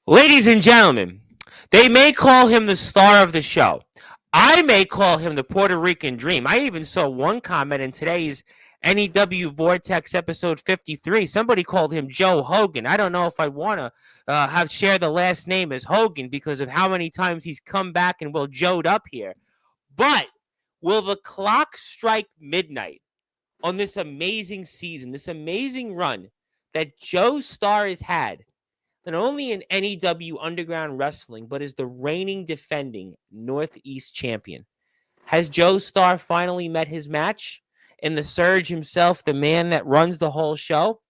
Ladies and gentlemen, they may call him the star of the show. I may call him the Puerto Rican Dream. I even saw one comment in today's NEW Vortex episode 53. Somebody called him Joe Hogan. I don't know if I want to have share the last name as Hogan because of how many times he's come back and will Joed up here. But will the clock strike midnight on this amazing season, this amazing run that Joestar has had? Not only in NEW Underground Wrestling, but is the reigning defending Northeast champion. Has Joestar finally met his match? And the Surge himself, the man that runs the whole show?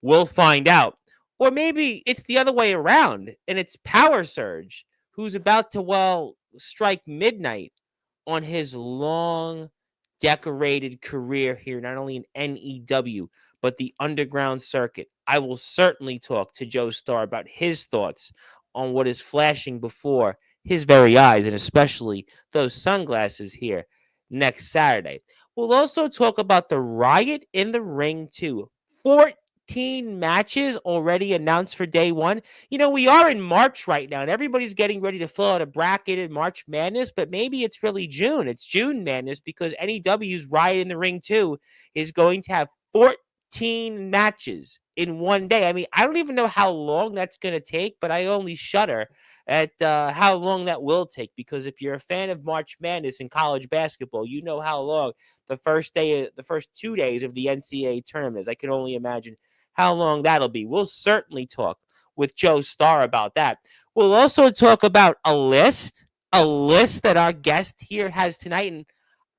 We'll find out. Or maybe it's the other way around, and it's Power Surge, who's about to, strike midnight on his long, decorated career here, not only in NEW, but the underground circuit. I will certainly talk to Joestar about his thoughts on what is flashing before his very eyes, and especially those sunglasses here next Saturday. We'll also talk about the Riot in the Ring, too. 14 matches already announced for day one. We are in March right now, and everybody's getting ready to fill out a bracket in March Madness, but maybe it's really June. It's June Madness because NEW's Riot in the Ring 2 is going to have 14 matches in one day. I mean, I don't even know how long that's going to take, but I only shudder at how long that will take because if you're a fan of March Madness in college basketball, you know how long the first 2 days of the NCAA tournament is. I can only imagine how long that'll be. We'll certainly talk with Joestar about that. We'll also talk about a list that our guest here has tonight, and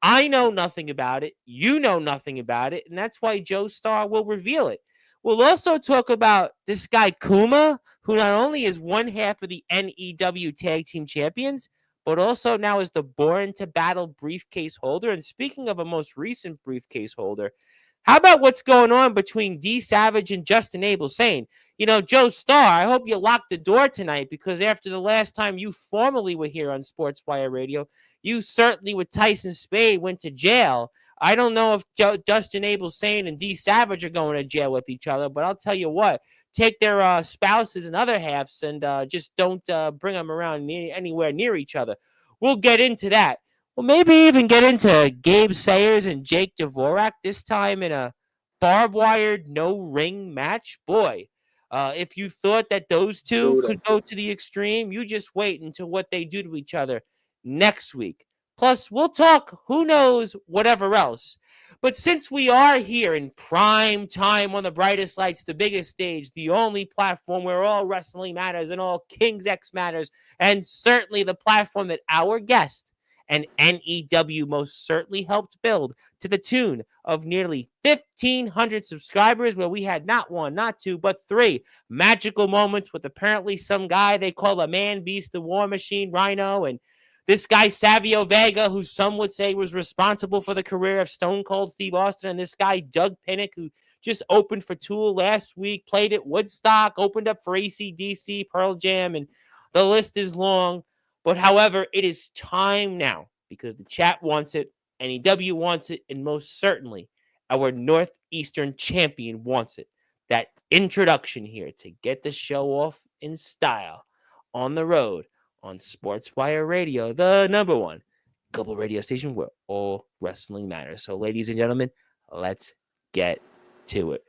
I know nothing about it. You know nothing about it. And that's why Joestar will reveal it. We'll also talk about this guy, Kuma, who not only is one half of the NEW Tag Team Champions, but also now is the Born to Battle briefcase holder. And speaking of a most recent briefcase holder, how about what's going on between D Savage and Justin Abel saying, Joestar, I hope you locked the door tonight because after the last time you formally were here on Sportswire Radio, you certainly with Tyson Spade went to jail. I don't know if Justin Abel Sane and D Savage are going to jail with each other, but I'll tell you what, take their spouses and other halves and just don't bring them around anywhere near each other. We'll get into that. We'll maybe even get into Gabe Sayers and Jake Dvorak this time in a barbed wired no ring match. Boy, if you thought that those two could go to the extreme, you just wait until what they do to each other next week. Plus, we'll talk who knows whatever else. But since we are here in prime time on the brightest lights, the biggest stage, the only platform where all wrestling matters and all King's X matters, and certainly the platform that our guest and NEW most certainly helped build to the tune of nearly 1,500 subscribers, where we had not one, not two, but three magical moments with apparently some guy they call a man beast, the War Machine Rhino, and this guy Savio Vega, who some would say was responsible for the career of Stone Cold Steve Austin, and this guy Doug Pinnick, who just opened for Tool last week, played at Woodstock, opened up for AC/DC, Pearl Jam, and the list is long. But however, it is time now because the chat wants it, NEW wants it, and most certainly our Northeastern champion wants it. That introduction here to get the show off in style on the road on Sportswire Radio, the number one global radio station where all wrestling matters. So, ladies and gentlemen, let's get to it.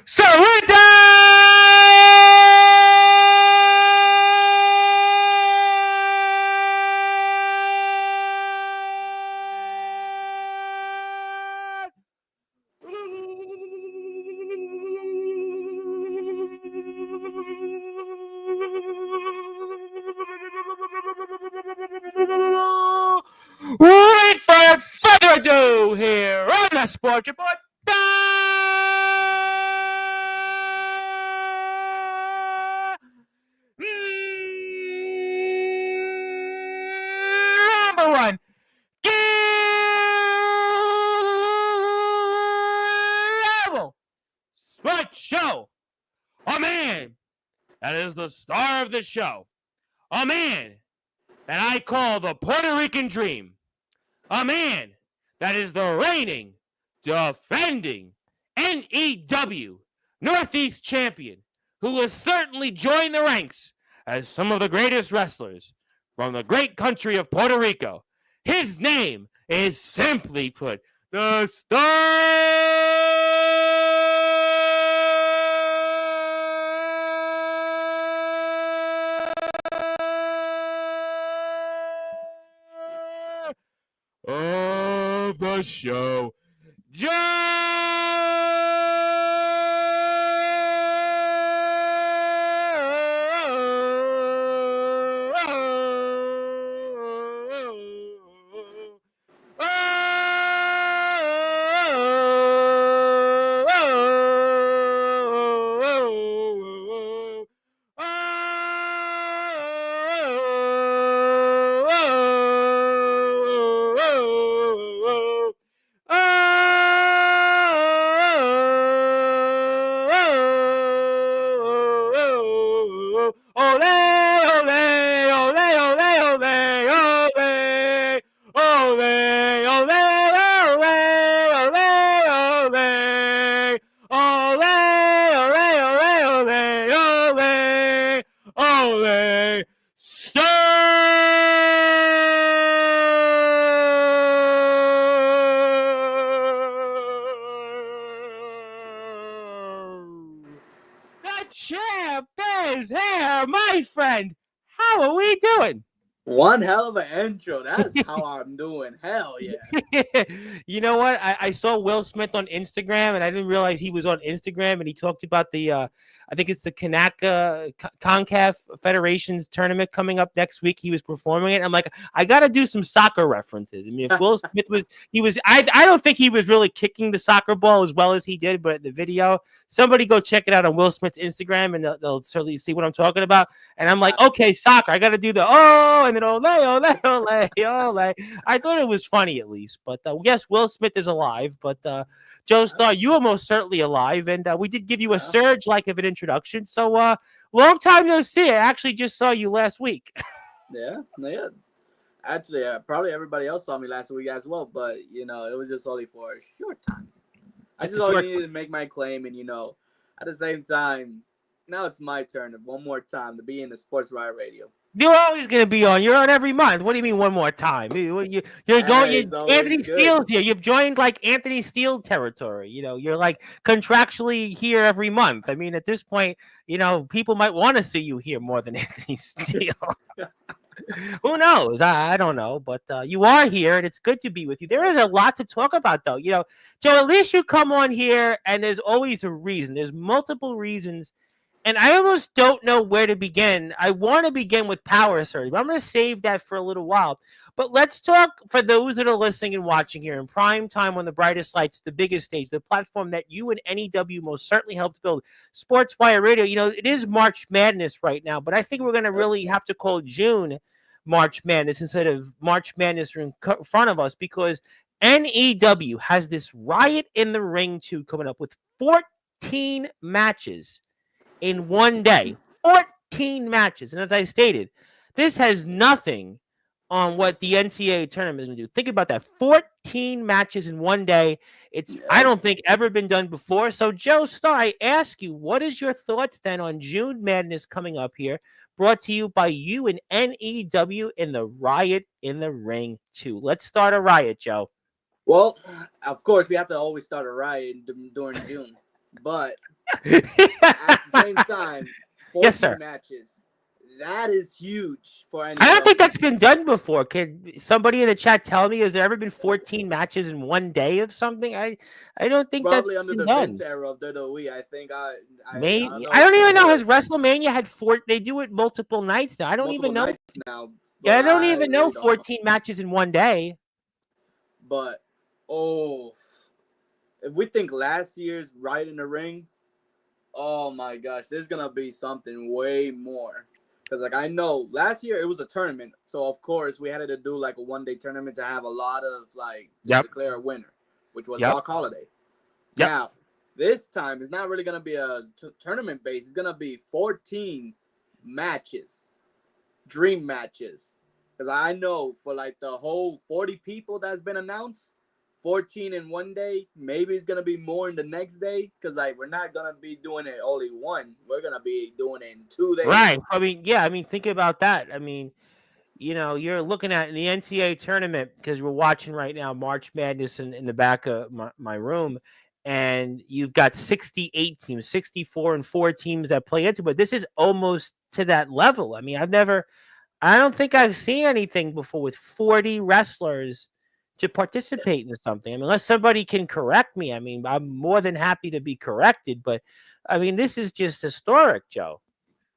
Surrender! Without further ado, here on the Sport Report, number one, global sports show. A man that is the star of the show. A man that I call the Puerto Rican Dream. A man that is the reigning, defending NEW Northeast champion, who will certainly join the ranks as some of the greatest wrestlers from the great country of Puerto Rico. His name is, simply put, the Star of the show, The champ is here, my friend. How are we doing? One hell of an intro. That's how I'm doing. Hell yeah. You know what? I saw Will Smith on Instagram, and I didn't realize he was on Instagram, and he talked about the, I think it's the CONCACAF Federation's tournament coming up next week. He was performing it. I'm like, I got to do some soccer references. I mean, if Will Smith I don't think he was really kicking the soccer ball as well as he did, but the video, somebody go check it out on Will Smith's Instagram, and they'll certainly see what I'm talking about. And I'm like, okay, soccer. I got to do the, and then ole. I thought it was funny at least, but yes, Will Smith is alive. But Joestar, you are most certainly alive, and we did give you a surge like of an introduction. So long time no see. I actually just saw you last week. Yeah. Actually, probably everybody else saw me last week as well, but it was just only for a short time. I just only needed to make my claim, and at the same time, now it's my turn one more time to be in the Sportzwire radio. You're always going to be on. You're on every month. What do you mean one more time? You're going. Anthony Steele's here. You've joined like Anthony Steele territory. You're like contractually here every month. I mean, at this point, people might want to see you here more than Anthony Steele. Who knows? I don't know. But you are here, and it's good to be with you. There is a lot to talk about, though. Joe, at least you come on here, and there's always a reason. There's multiple reasons. And I almost don't know where to begin. I want to begin with power surge, but I'm going to save that for a little while. But let's talk for those that are listening and watching here in prime time on the brightest lights, the biggest stage, the platform that you and NEW most certainly helped build, Sportswire Radio. It is March Madness right now, but I think we're going to really have to call June March Madness instead of March Madness in front of us, because NEW has this Riot in the Ring 2 coming up with 14 matches. In one day, 14 matches. And as I stated, this has nothing on what the NCAA tournament is going to do. Think about that. 14 matches in one day. I don't think ever been done before. So, Joestar, I ask you, what is your thoughts then on June Madness coming up here, brought to you by you and NEW in the Riot in the Ring 2? Let's start a riot, Joe. Well, of course, we have to always start a riot during June. But at the same time, 14 matches. That is huge for any. I don't think that's been done before. Can somebody in the chat tell me, has there ever been 14 matches in one day of something? I don't think probably that's under been the done. Vince era of WWE. I think I don't even know. Has WrestleMania had 4? They do it multiple nights now. I don't even know. Now, I don't even know 14 matches in one day. But if we think last year's Riot in the Ring, oh my gosh, there's gonna be something way more. Because I know last year it was a tournament, so of course we had to do like a one-day tournament to have a lot of declare a winner, which was Rock Holiday. Yep. Now this time it's not really gonna be a tournament base. It's gonna be 14 matches, dream matches. Because I know for the whole 40 people that's been announced, 14 in one day. Maybe it's gonna be more in the next day because like we're not gonna be doing it only one. We're gonna be doing it in 2 days. Right. I mean, yeah. I mean, think about that. I mean, you're looking at in the NCAA tournament because we're watching right now March Madness in the back of my room, and you've got 68 teams, 64 and 4 teams that play into. But this is almost to that level. I mean, I don't think I've seen anything before with 40 wrestlers to participate in something. I mean, unless somebody can correct me. I mean, I'm more than happy to be corrected, but I mean, this is just historic, Joe.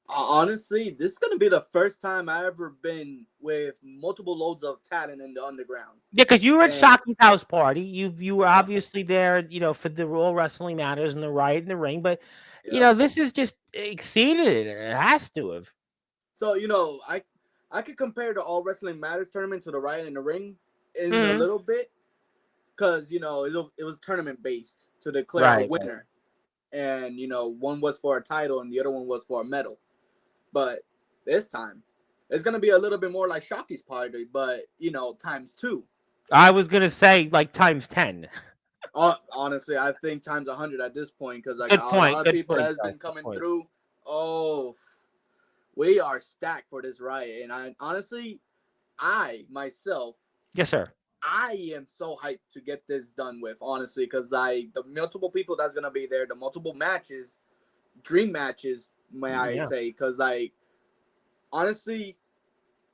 Honestly, this is gonna be the first time I ever been with multiple loads of talent in the underground. Yeah, because you were at And Shocky's house party. You were uh, obviously there, for the Raw Wrestling Matters and the Riot in the Ring. But yeah. this is just exceeded it. It has to have. So I could compare the All Wrestling Matters tournament to the Riot in the Ring in a Hmm. little bit because it was tournament based to declare a Right, right. winner, and one was for a title and the other one was for a medal. But this time, it's gonna be a little bit more like Shocky's party, but times two. I was gonna say like times 10. Honestly, I think times 100 at this point because like a Good point. lot of Good people that point, has Joe. been Good coming point. through. Oh, we are stacked for this riot, and I honestly, I myself, Yes, sir. I am so hyped to get this done with. Honestly, because like the multiple people that's gonna be there, the multiple matches, dream matches, may I Yeah. say? Because like honestly,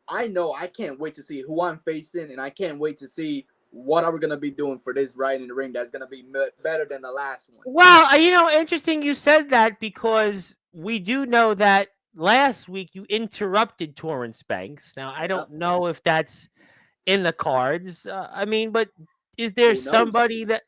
I know I can't wait to see who I'm facing, and I can't wait to see what are we gonna be doing for this Riot in the Ring. That's gonna be better than the last one. Well, interesting you said that because we do know that last week you interrupted Torrance Banks. Now, I Yep. don't know if that's in the cards. I mean, but is there Who knows? somebody that?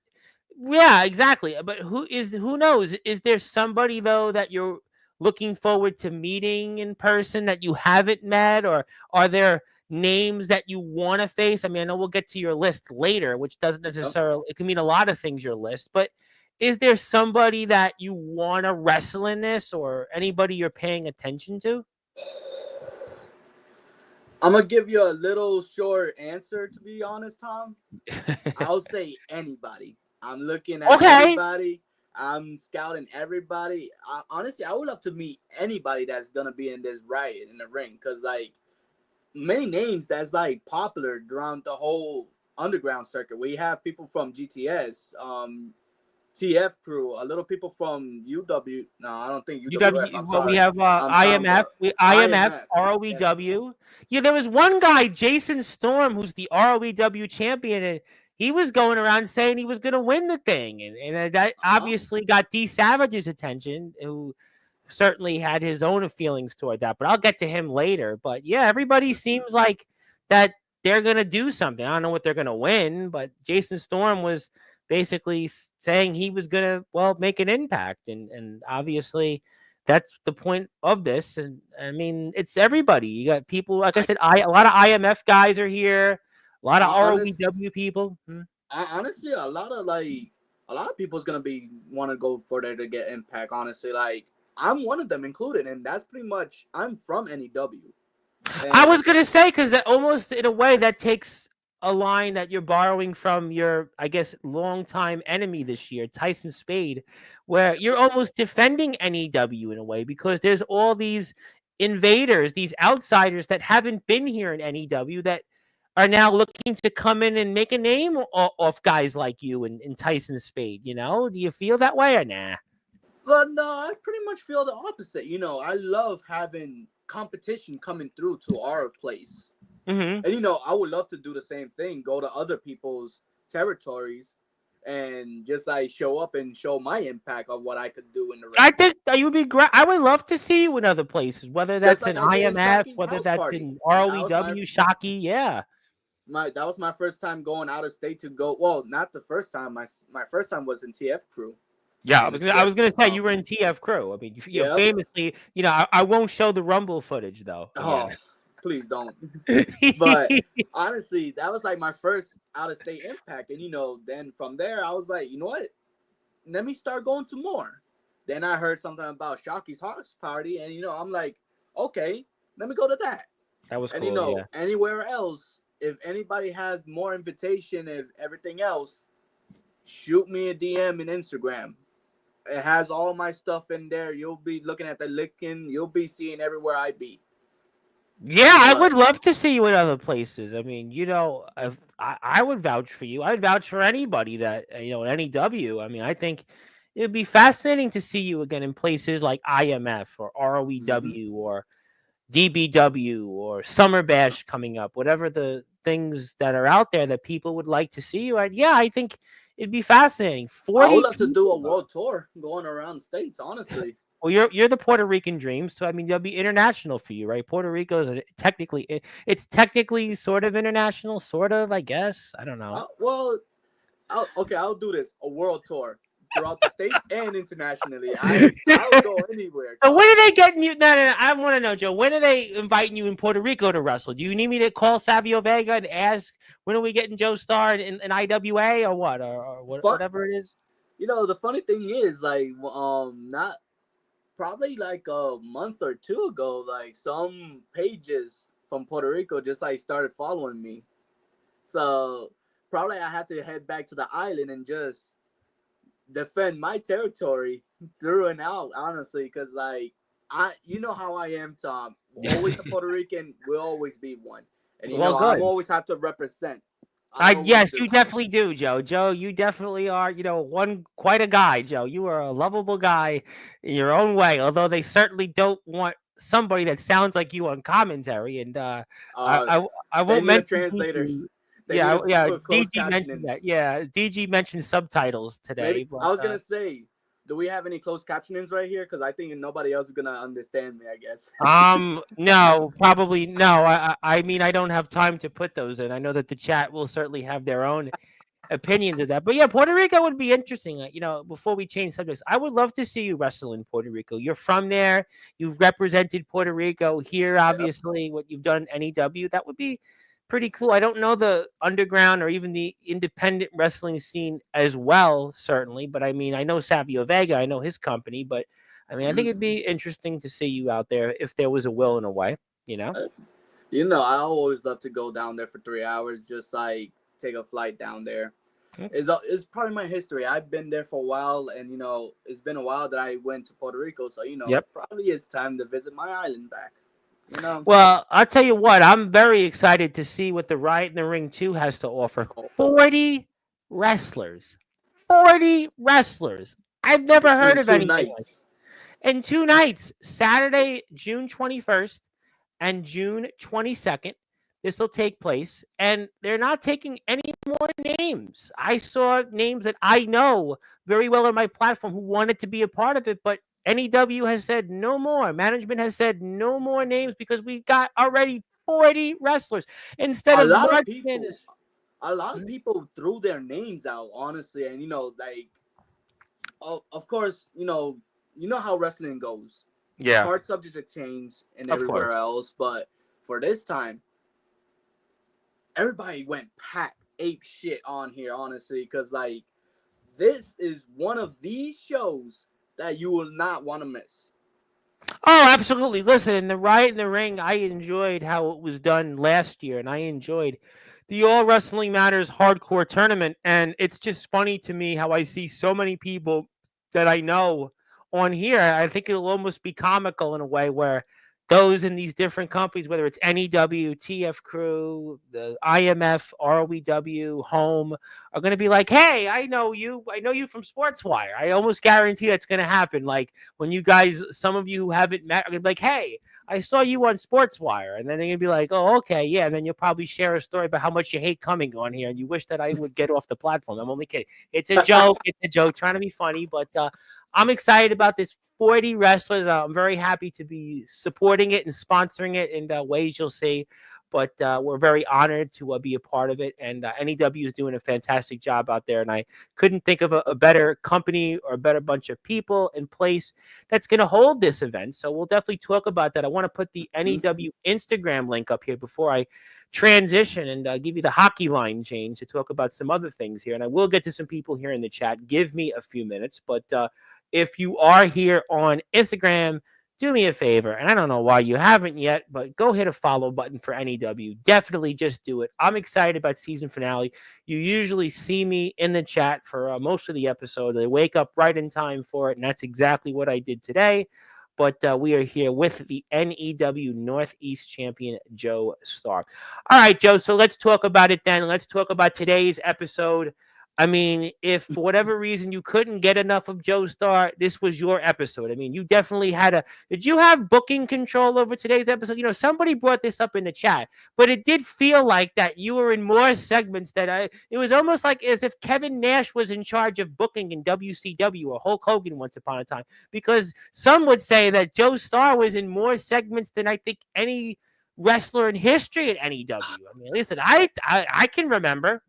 Yeah, exactly. But who knows? Is there somebody though that you're looking forward to meeting in person that you haven't met, or are there names that you want to face? I mean, I know we'll get to your list later, which doesn't Yep. necessarily it can mean a lot of things your list, but is there somebody that you want to wrestle in this, or anybody you're paying attention to? I'm gonna give you a little short answer. To be honest, Tom, I'll say anybody. I'm looking at Okay. everybody. I'm scouting everybody. Honestly, I would love to meet anybody that's gonna be in this Riot in the Ring, because like many names that's like popular around the whole underground circuit. We have people from GTS, TF Crew, a little people from UW. No, I don't think UWF. UW, I'm well, we sorry. have Tom, IMF, but IMF, IMF. Yes. ROEW. Yeah, there was one guy, Jason Storm, who's the ROEW champion, and he was going around saying he was going to win the thing, and that Uh-huh. obviously got D Savage's attention, who certainly had his own feelings toward that. But I'll get to him later. But yeah, everybody seems like that they're going to do something. I don't know what they're going to win, but Jason Storm was basically saying he was going to, well, make an impact. And obviously that's the point of this. And I mean, it's everybody. You got people, like I I, said, a lot of IMF guys are here, a lot of I ROEW honest people. honestly, a lot of people's gonna be want to go for there to get impact. Honestly, like I'm one of them included, and that's pretty much I'm from NEW, I was and gonna say because that almost in a way that takes a line that you're borrowing from your, I guess, longtime enemy this year, Tyson Spade, where you're almost defending NEW in a way because there's all these invaders, these outsiders that haven't been here in NEW that are now looking to come in and make a name off guys like you and Tyson Spade. Do you feel that way or nah? but no, I pretty much feel the opposite. I love having competition coming through to our place, Hmm. and I would love to do the same thing, go to other people's territories, and just like show up and show my impact of what I could do in the I ring. think that you would be great. I would love to see you in other places, whether Just that's like in I did in IMF, Shocky's whether house that's party. in That was ROEW, Shockey. Yeah. that was my first time going out of state to go. Well, not the first time. My first time was in TF Crew, Yeah, and the I TF. was gonna say you were in TF Crew. I mean, Yep. famously, I won't show the Rumble footage though. Again. Oh, please don't. But honestly, that was like my first out of state impact, and then from there I was like, you know what? Let me start going to more. Then I heard something about Shocky's house party, and I'm like, okay, let me go to that. That was And cool. Yeah. anywhere else, if anybody has more invitation, if everything else, shoot me a DM in Instagram. It has all my stuff in there. You'll be looking at the linking. You'll be seeing everywhere I be. Yeah, I But would love to see you in other places. I mean, if I would vouch for you. I'd vouch for anybody that in NEW. I mean, I think it would be fascinating to see you again in places like IMF or mhm. ROEW or DBW or Summer Bash coming up. Whatever the things that are out there that people would like to see you at. Yeah, I think it'd be fascinating. I would 40 love to do a people. world tour going around the states. Honestly, Well, you're the Puerto Rican dream, so I mean, that'll be international for you, right? Puerto Rico is it's technically sort of international, sort of, I guess. I don't know. well, okay, I'll do this a world tour throughout the states and internationally. I'll go anywhere. So when Trust are they me. getting you? No, no, no. I want to know, Joe. When are they inviting you in Puerto Rico to wrestle? Do you need me to call Savio Vega and ask when are we getting Joestar in IWA or what Fun. whatever it is? The funny thing is, like, not probably like a month or two ago, like some pages from Puerto Rico just like started following me. So probably I had to head back to the island and just defend my territory through and out, honestly, because like you know how I am, Tom. Always a Puerto Rican, will always be one, and Well, I'm good. always have to represent. I I always Yes, do. you definitely do, Joe. Joe, you definitely are, one quite a guy, Joe. You are a lovable guy in your own way, although they certainly don't want somebody that sounds like you on commentary. And I, Uh, I, I they won't need a mention translators. DG. They need Yeah, to yeah, put closed DG mentioned that. captionings. Yeah, DG mentioned subtitles Maybe today, but I was gonna say, do we have any closed captionings right here? Because I think nobody else is gonna understand me. I guess. no, probably no. I mean, I don't have time to put those in. I know that the chat will certainly have their own opinions of that. But yeah, Puerto Rico would be interesting. Before we change subjects, I would love to see you wrestle in Puerto Rico. You're from there. You've represented Puerto Rico here, Yep. obviously. What you've done in NEW, that would be pretty cool. I don't know the underground or even the independent wrestling scene as well, certainly. But I mean, I know Savio Vega. I know his company. But I mean, I think Mhm. it'd be interesting to see you out there if there was a will and a way. You know. Uh, I always love to go down there for 3 hours, just like take a flight down there. It's part of my history. I've been there for a while, and it's been a while that I went to Puerto Rico, so Yep. probably it's time to visit my island back. You know. Well, I'll tell you what, I'm very excited to see what the Riot in the Ring 2 has to offer. Oh, 40 wrestlers. 40 wrestlers. I've never heard between of two anything like nights. it. In 2 nights, Saturday, June 21st and June 22nd, this will take place. And they're not taking any more names. I saw names that I know very well on my platform who wanted to be a part of it, but NEW has said no more. Management has said no more names because we got already 40 wrestlers instead A of lot of March people, Madness. a lot of people threw their names out, honestly, and like, of course, how wrestling goes. Yeah, Card subjects have changed and of everywhere course. else, but for this time, everybody went packed ape shit on here, honestly, because like this is one of these shows that you will not want to miss. Oh, absolutely. Listen, in the Riot in the Ring, I enjoyed how it was done last year, and I enjoyed the All Wrestling Matters hardcore tournament. And it's just funny to me how I see so many people that I know on here. I think it'll almost be comical in a way where those in these different companies, whether it's NEW, TF Crew, the IMF, ROEW, Home, are going to be like, hey, I know you. I know you from Sportswire. I almost guarantee that's going to happen. Like, when you guys, some of you who haven't met, are gonna be like, "Hey, I saw you on Sportswire," and then they're gonna be like, "Oh, okay, yeah." And then you'll probably share a story about how much you hate coming on here and you wish that I would get off the platform. I'm only kidding. It's a joke. It's a joke, trying to be funny. But I'm excited about this 40 wrestlers. I'm very happy to be supporting it and sponsoring it in ways you'll see. But we're very honored to be a part of it, and NEW is doing a fantastic job out there. And I couldn't think of a better company or a better bunch of people in place that's going to hold this event. So we'll definitely talk about that. I want to put the NEW Instagram link up here before I transition and give you the hockey line change to talk about some other things here. And I will get to some people here in the chat. Give me a few minutes. But if you are here on Instagram, do me a favor, and I don't know why you haven't yet, but go hit a follow button for NEW. Definitely just do it. I'm excited about season finale. You usually see me in the chat for most of the episodes. I wake up right in time for it, and that's exactly what I did today. But we are here with the NEW Northeast champion, Joestar. All right, Joe, so let's talk about it then. Let's talk about today's episode. I mean, if for whatever reason you couldn't get enough of Joestar, this was your episode. I mean, you definitely had a. Did you have booking control over today's episode? You know, somebody brought this up in the chat, but it did feel like that you were in more segments that I. It was almost like as if Kevin Nash was in charge of booking in WCW or Hulk Hogan once upon a time, because some would say that Joestar was in more segments than I think any wrestler in history at NEW. I mean, listen, I can remember.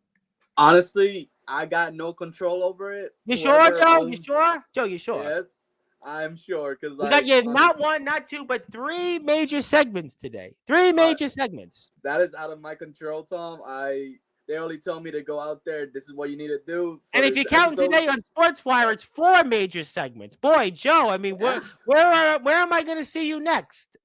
Honestly, I got no control over it. You sure, Whoever Joe? You owned, sure? Joe, you sure? yes, I'm sure. Cause We got like you not honestly, one, not two, but three major segments today. Three major segments. that is out of my control, Tom. They only told me to go out there. This is what you need to do for And if this you're counting episode. today on Sportswire, it's four major segments. Boy, Joe, I mean, Yeah. where am I going to see you next?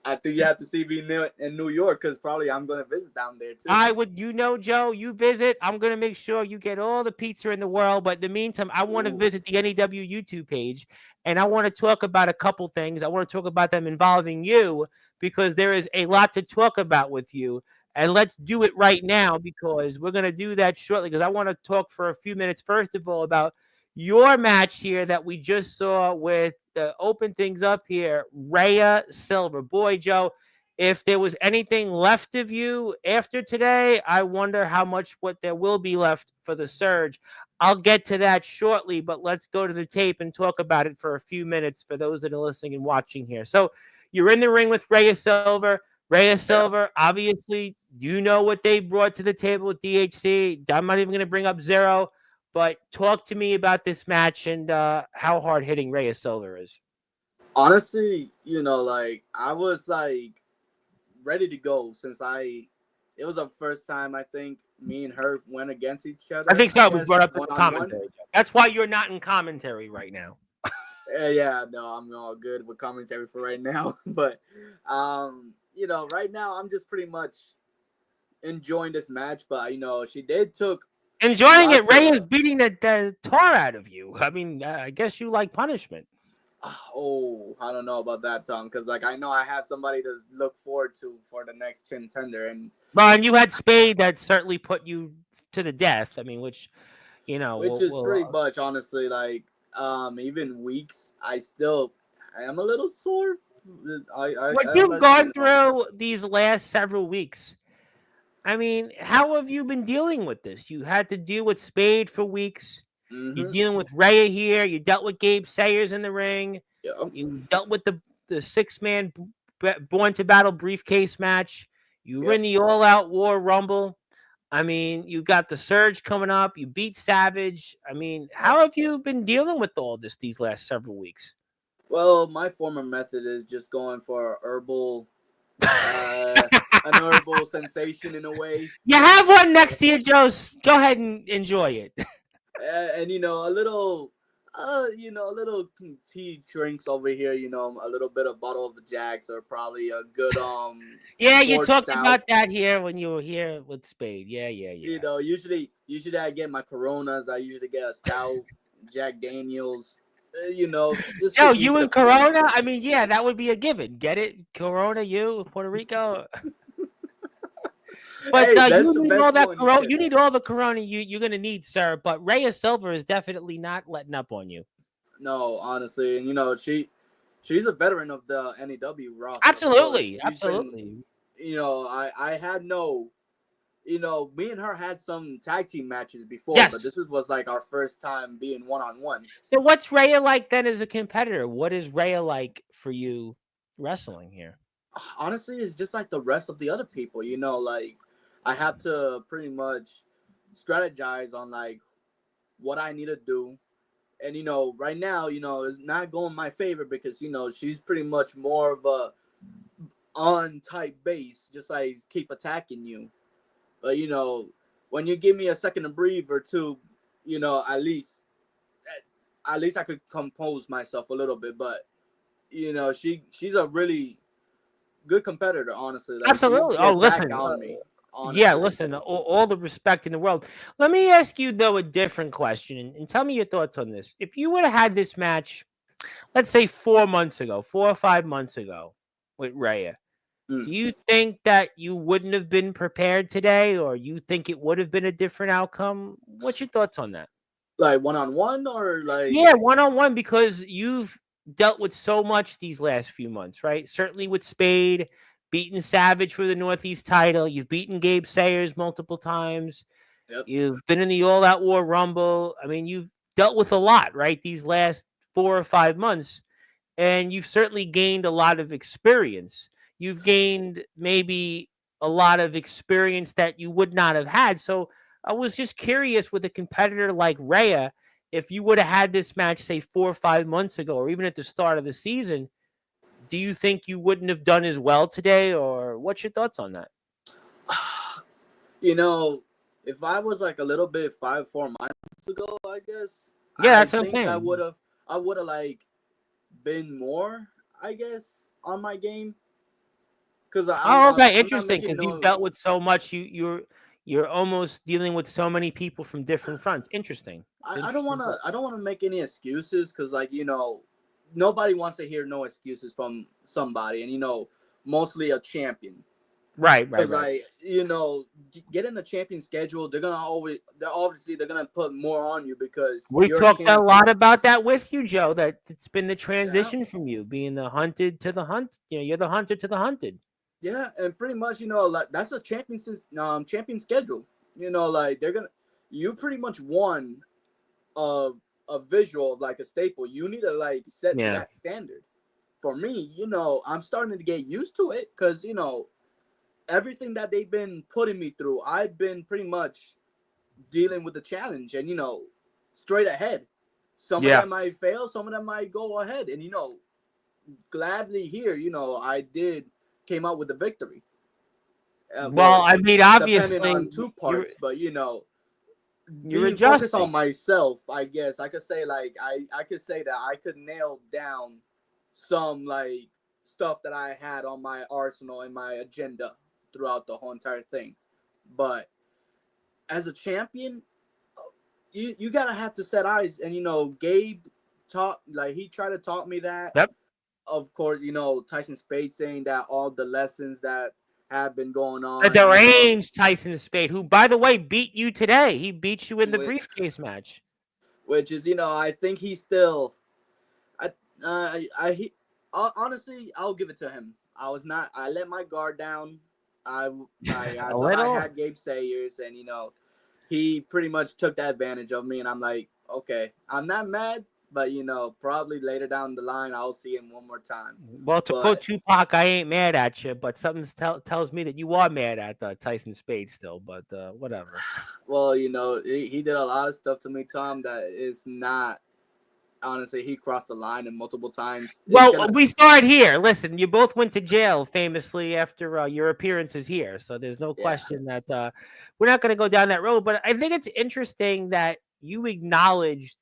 I think you have to see me in New York because probably I'm gonna visit down there too. I would, Joe, you visit. I'm going to make sure you get all the pizza in the world. But in the meantime, I want to Ooh. visit the NEW YouTube page and I want to talk about a couple things. I want to talk about them involving you because there is a lot to talk about with you. And let's do it right now because we're going to do that shortly because I want to talk for a few minutes, first of all, about your match here that we just saw with open things up here, Rhea Silver. Boy, Joe, if there was anything left of you after today, I wonder how much what there will be left for the surge. I'll get to that shortly, but let's go to the tape and talk about it for a few minutes for those that are listening and watching here. So you're in the ring with Rhea Silver. Rhea Yeah. Silver, obviously, you know what they brought to the table with DHC. I'm not even going to bring up Zero, but talk to me about this match and how hard hitting Rhea Silver is. Honestly, like I was like ready to go since it was the first time I think me and her went against each other. I think so. It was Guess brought up in one the on one. commentary. That's why you're not in commentary right now. Yeah, no, I'm all good with commentary for right now. But right now I'm just pretty much enjoying this match. But she did took Enjoying it. lots Ray is of. beating the tar out of you. I mean, I guess you like punishment. Oh, I don't know about that, Tom, because like I know I have somebody to look forward to for the next contender, and Well, and you had Spade that certainly put you to the death. I mean, which which is pretty much honestly like even weeks I am a little sore. what I'll you've let you gone know. through these last several weeks. I mean, how have you been dealing with this? You had to deal with Spade for weeks. You're Mm-hmm. dealing with Rhea here. You dealt with Gabe Sayers in the ring. Yeah. You dealt with the 6-man Born to Battle briefcase match. You were Yep. in the All Out War Rumble. I mean, you got the Surge coming up. You beat Savage. I mean, Yep. how have you been dealing with all this these last several weeks? Well, my former method is just going for an herbal sensation in a way. You have one next to you, Joe. Go ahead and enjoy it. And a little tea drinks over here. A little bit of bottle of the Jacks or probably a good Yeah, you port talked stout. about that here when you were here with Spade. Yeah. Usually I get my Coronas. I usually get a stout, Jack Daniels. Just to Joe, keep you it and Corona? I mean, yeah, that would be a given. Get it? Corona, you, Puerto Rico. But Hey, that's you the need all best that one. Corona. You need all the Corona you're going to need, sir. But Rhea Silver is definitely not letting up on you. No, honestly, and she's a veteran of the NEW roster. Absolutely. Been, I had no. Me and her had some tag team matches before, Yes. but this was like our first time being one-on-one. So what's Rhea like then as a competitor? What is Rhea like for you wrestling here? Honestly, it's just like the rest of the other people. Like I have to pretty much strategize on like what I need to do. And right now, it's not going my favor because she's pretty much more of a on type base, just like keep attacking you. But when you give me a second to breathe or two, at least I could compose myself a little bit. But she's a really good competitor. Honestly, like she Absolutely. Oh, gets back listen. on me. Yeah, Honestly, listen. All the respect in the world. Let me ask you though a different question, and tell me your thoughts on this. If you would have had this match, let's say 4 months ago, 4 or 5 months ago, with Rhea, mm. do you think that you wouldn't have been prepared today, or you think it would have been a different outcome? What's your thoughts on that? Like one on one or like Yeah, one on one, because you've dealt with so much these last few months, right? Certainly with Spade, beaten Savage for the Northeast title. You've beaten Gabe Sayers multiple times. yep. You've been in the All Out War Rumble. I mean, you've dealt with a lot, right? These last 4 or 5 months. And you've certainly gained a lot of experience. You've gained maybe a lot of experience that you would not have had. So I was just curious with a competitor like Rhea, if you would have had this match, say 4 or 5 months ago, or even at the start of the season, do you think you wouldn't have done as well today? Or what's your thoughts on that? you know, if I was like a little bit 5 4 months ago, I guess Yeah, I that's what I'm think saying. I would have like been more, I guess, on my game because Oh, okay, I'm not interesting. making Because you've no. dealt with so much, you're almost dealing with so many people from different fronts. Interesting. It's I don't interesting. want to. I don't want to make any excuses because, like, nobody wants to hear no excuses from somebody, and mostly a champion. Right, right, Because, right. like, getting a champion schedule, they're gonna put more on you because We you're a talked a champion. lot about that with you, Joe. That it's been the Yeah, transition from you being the hunted to the hunt. You're the hunter to the hunted. yeah, and pretty much, like that's a champion schedule. Like you pretty much won a a visual of like a staple. You need to like set to Yeah, that standard. For me, I'm starting to get used to it because everything that they've been putting me through, I've been pretty much dealing with the challenge and straight ahead. Some of yeah. them might fail, some of them might go ahead, and gladly here, I did came out with the victory. Well, Well, I mean, depending obviously, on two you're parts, but you're being focused adjusting. on myself, I guess I could say like I could say that I could nail down some like stuff that I had on my arsenal and my agenda throughout the whole entire thing. But as a champion, you gotta have to set eyes, and Gabe taught like he tried to taught me that. Yep. Of course, Tyson Spade saying that all the lessons that have been going The on, deranged Tyson Spade, who, by the way, beat you today. He beat you in the which, briefcase match. which is I think he's still I I he honestly I'll give it to him. I let my guard down. I A thought I little. had Gabe Sayers, and he pretty much took that advantage of me, and I'm like, okay, I'm not mad, but probably later down the line I'll see him one more time. Well, to quote But Tupac, I ain't mad at you, but something tells me that you are mad at Tyson Spade still. But whatever. well, he did a lot of stuff to me, Tom, that is not honestly he crossed the line and multiple times. It's Well, gonna we start here. Listen, you both went to jail famously after your appearances here, so there's no yeah. question that we're not going to go down that road. But I think it's interesting that you acknowledged.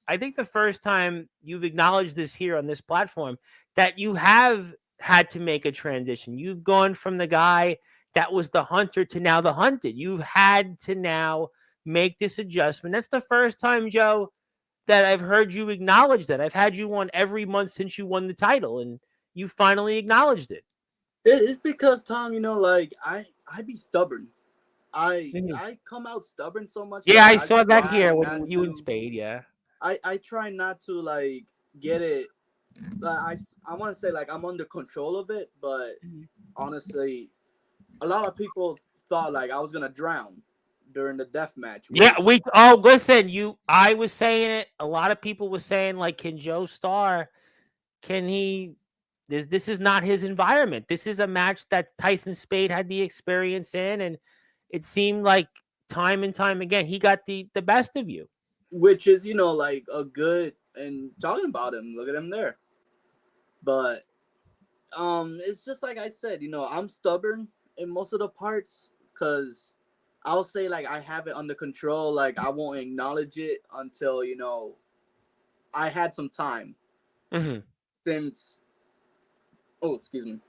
I think the first time you've acknowledged this here on this platform that you have had to make a transition. You've gone from the guy that was the hunter to now the hunted. You've had to now make this adjustment. That's the first time, Joe, that I've heard you acknowledge that. I've had you on every month since you won the title, and you finally acknowledged it. It's because Tom, like I be stubborn. Mhm. I come out stubborn so much Yeah, that I I saw that try here not when you and to. Spade. Yeah. I try not to like get it. I want to say like I'm under control of it, but honestly, a lot of people thought like I was gonna drown during the death match, Yeah, which listen, I was saying it. A lot of people were saying, like, can Joestar, can he this is not his environment. This is a match that Tyson Spade had the experience in, and it seemed like time and time again he got the best of you. which is like a good and talking about him. Look at him there, but it's just like I said, I'm stubborn in most of the parts because I'll say like I have it under control. Like I won't acknowledge it until I had some time Hmm. since Oh, excuse me.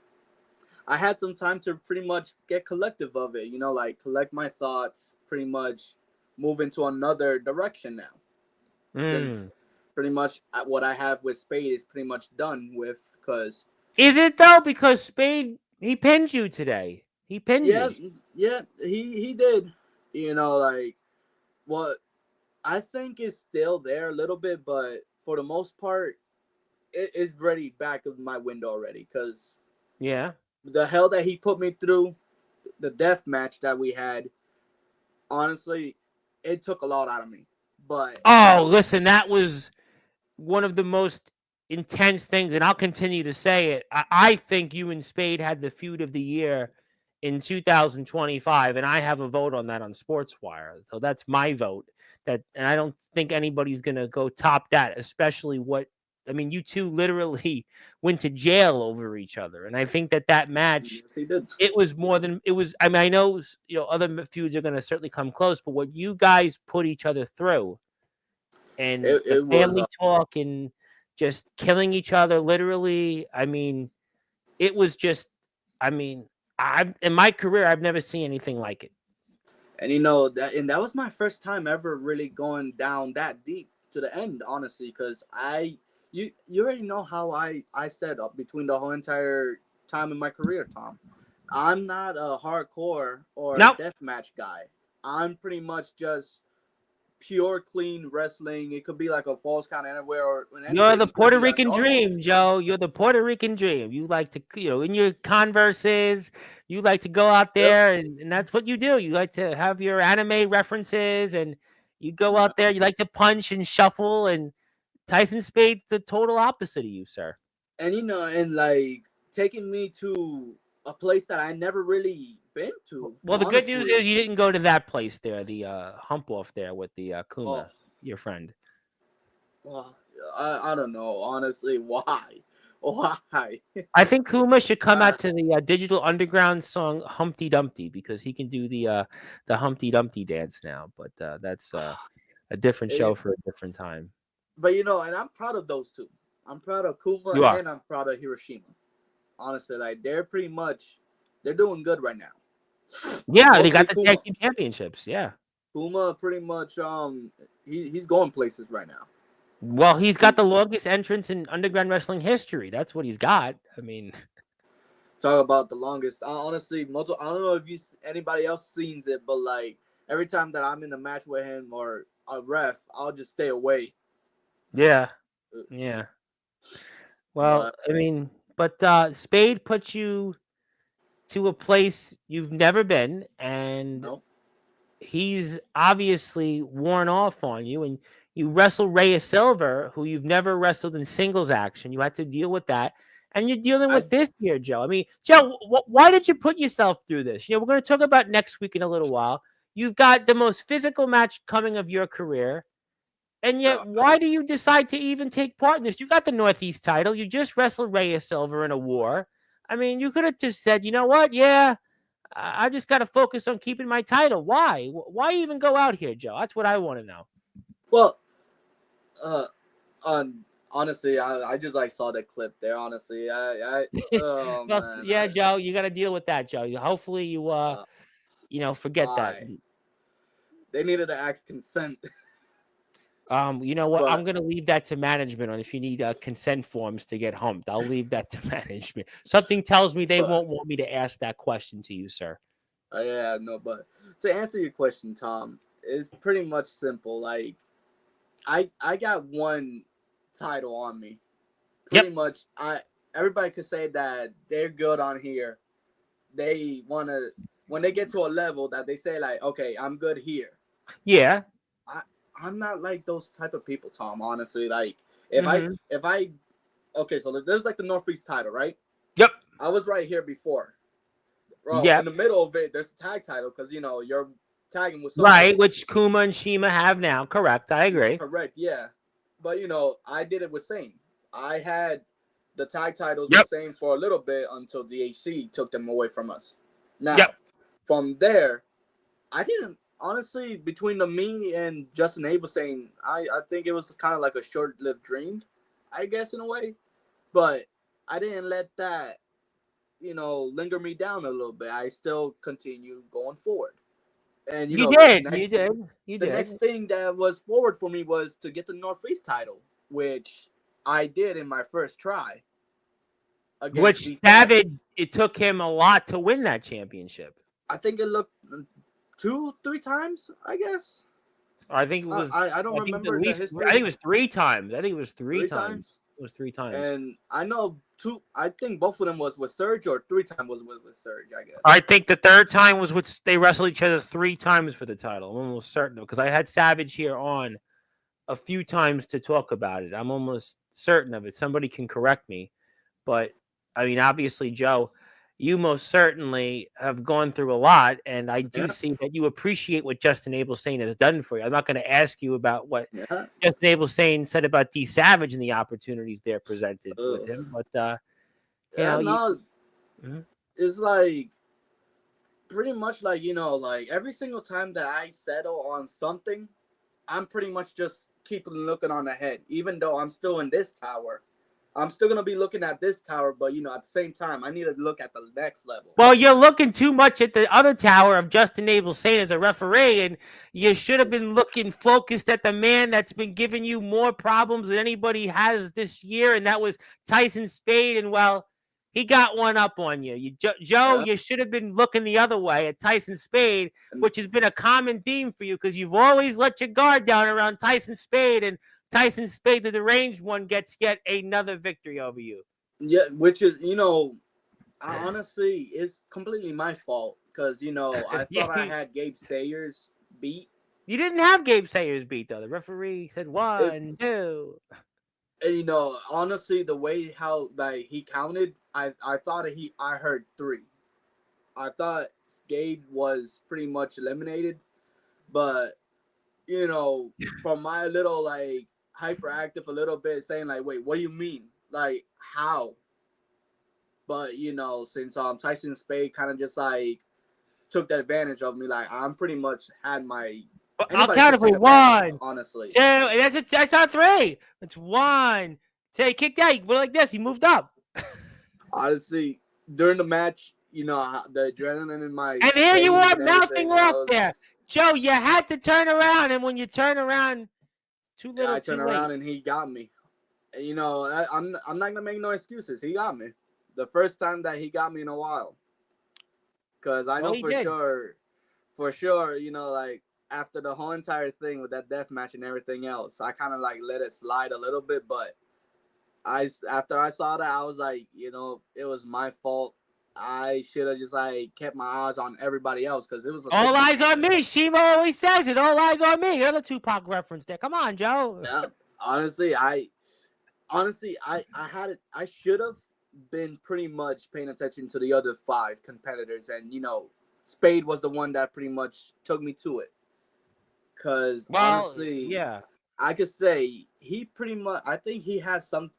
I had some time to pretty much get collective of it, you know, like collect my thoughts, pretty much move into another direction now. Since Mm. pretty much what I have with Spade is pretty much done with, because Is it though? Because Spade, he pinned you today. He pinned yeah, you. yeah, he did, you know, like what I think is still there a little bit, but for the most part, it is ready back of my window already, because Yeah. the hell that he put me through, the death match that we had, honestly, it took a lot out of me. But Oh, listen, that was one of the most intense things, and I'll continue to say it. I think you and Spade had the feud of the year in 2025, and I have a vote on that on Sportswire. So that's my vote. That, and I don't think anybody's gonna go top that, especially what I mean. You two literally went to jail over each other, and I think that that match, yes, he did. it was more than it was. I mean, I know other feuds are gonna certainly come close, but what you guys put each other through and the It was family talk and just killing each other literally. I mean, it was just I mean, I in my career I've never seen anything like it. and you know that was my first time ever really going down that deep to the end, honestly, because you already know how I set up between the whole entire time in my career, Tom. I'm not a hardcore or a Nope. deathmatch guy. I'm pretty much just pure clean wrestling. It could be like a false count anywhere or You're anywhere. the It could Puerto be a Rican normal dream, stuff. Joe. You're the Puerto Rican dream. You like to, in your converses, you like to go out Yep. there and that's what you do. You like to have your anime references and you go out there, you like to punch and shuffle and Tyson Spade's the total opposite of you, sir. And you know, and like taking me to a place that I never really been to, Well, the good news honestly. is you didn't go to that place there, the hump off there with the Oh, Kuma, your friend. well, I don't know, honestly, why? Why? I think Kuma should come uh, out to the Digital Underground song Humpty Dumpty because he can do the Humpty Dumpty dance now. But that's a different show it, for a different time. but you know, and I'm proud of those two. I'm proud of Kuma You are. and I'm proud of Hiroshima. Honestly, like they're doing good right now. Yeah, they got Mostly the tag Kuma. team championships. Yeah. Kuma pretty much he's going places right now. Well, he's got the longest entrance in underground wrestling history. That's what he's got. I mean, Talk about the longest. Honestly, I don't know if anybody else seen it, but like every time that I'm in a match with him or a ref, I'll just stay away. yeah, yeah. Well, But I mean, but Spade puts you to a place you've never been, and no, he's obviously worn off on you. And you wrestle Reyes Silver, who you've never wrestled in singles action. You had to deal with that, and you're dealing I with this here, Joe. I mean, Joe, why did you put yourself through this? We're going to talk about next week in a little while. You've got the most physical match coming of your career. And yet, uh, why do you decide to even take part in this? You got the Northeast title. You just wrestled Reyes Silver in a war. I mean, you could have just said, you know what? Yeah, I just got to focus on keeping my title. Why? Why even go out here, Joe? That's what I want to know. well, uh, honestly, I just like saw the clip there. Honestly, oh Well, man, yeah, Joe, you got to deal with that, Joe. Hopefully, uh, forget that. they needed to ask consent, You know what? I'm but gonna leave that to management on if you need consent forms to get humped. I'll leave that to management. Something tells me they but won't want me to ask that question to you, sir. yeah, no, but to answer your question, Tom, it's pretty much simple. Like I got one title on me. Pretty Yep. much I everybody could say that they're good on here. They wanna when they get to a level that they say like, okay, I'm good here. Yeah. I I'm not like those type of people, Tom, honestly. Like Mm-hmm. if I okay, so there's like the Northeast title, right? Yep. I was right here before. Well, in Yep. the middle of it, there's a tag title because you know you're tagging with somebody. Right, which Kuma and Shima have now. Correct. I agree. Correct, yeah. But you know, I did it with Sane. I had the tag titles with Yep. Sane for a little bit until DHC took them away from us. Yep. Now, from there, I didn't honestly between the me and Justin Abel saying I think it was kind of like a short-lived dream, I guess in a way. But I didn't let that linger me down a little bit. I still continue going forward. And You the did. You next did. You the did. next thing that was forward for me was to get the Northeast title, which I did in my first try against Which D Savage. Savage, it took him a lot to win that championship. I think it looked 2-3 times, I guess. I think it I, was. I, I don't I think at remember the least. I think history. it was 3 times. I think it was three Three times. times. It was 3 times. And I know two. I think both of them was with Surge, or 3 times was with Surge, I guess. I think the third time was with they wrestled each other 3 times for the title. I'm almost certain because I had Savage here on a few times to talk about it. I'm almost certain of it. Somebody can correct me, but I mean, obviously, Joe, you most certainly have gone through a lot, and I do Yeah, see that you appreciate what Justin Abelstein has done for you. I'm not going to ask you about what yeah. Justin Abelstein said about D Savage and the opportunities they're presented with Ugh. him, but you Yeah, know, you. no, Mhm. it's like pretty much like like every single time that I settle on something, I'm pretty much just keep looking on ahead. Even though I'm still in this tower, I'm still gonna be looking at this tower. But at the same time, I need to look at the next level. Well, you're looking too much at the other tower of Justin Abelstein as a referee, and you should have been looking focused at the man that's been giving you more problems than anybody has this year, and that was Tyson Spade. And well, he got one up on you. Joe, Yeah. you should have been looking the other way at Tyson Spade, And which has been a common theme for you because you've always let your guard down around Tyson Spade, and Tyson Spade, the deranged one, gets yet another victory over you. yeah, which is I honestly, it's completely my fault because I thought I you had Gabe Sayers beat. didn't have Gabe Sayers beat though. The referee said It, 1, 2. and, honestly, the way how like he counted, I thought I heard 3. I thought Gabe was pretty much eliminated, but from my little like hyperactive a little bit, saying like, wait, what do you mean? Like how? But since Tyson Spade kind of just like took that advantage of me, like I'm pretty much had my I'll anybody count could it for take advantage of, 1, honestly. 2. That's not 3. That's 1. 2. He kicked out. He went like this. He moved up. Honestly, during the match, the adrenaline in my And here you veins are and mouthing everything, I off was there. Joe, you had to turn around. And when you turn around, too little, I too turned late. around and he got me. And, I'm not gonna make no excuses. He got me the first time that he got me in a while, because I Well, know he did. for sure, like after the whole entire thing with that death match and everything else, I kind of like let it slide a little bit. But after I saw that, I was like, it was my fault. I should have just like kept my eyes on everybody else because it was a All 6 man. eyes on me. Shima always says it. All eyes on me. Another Tupac reference there. Come on, Joe. Yeah, honestly, I had it. I should have been pretty much paying attention to the other 5 competitors, and Spade was the one that pretty much took me to it. Cause Well, honestly, yeah. I could say he pretty much. I think he has some.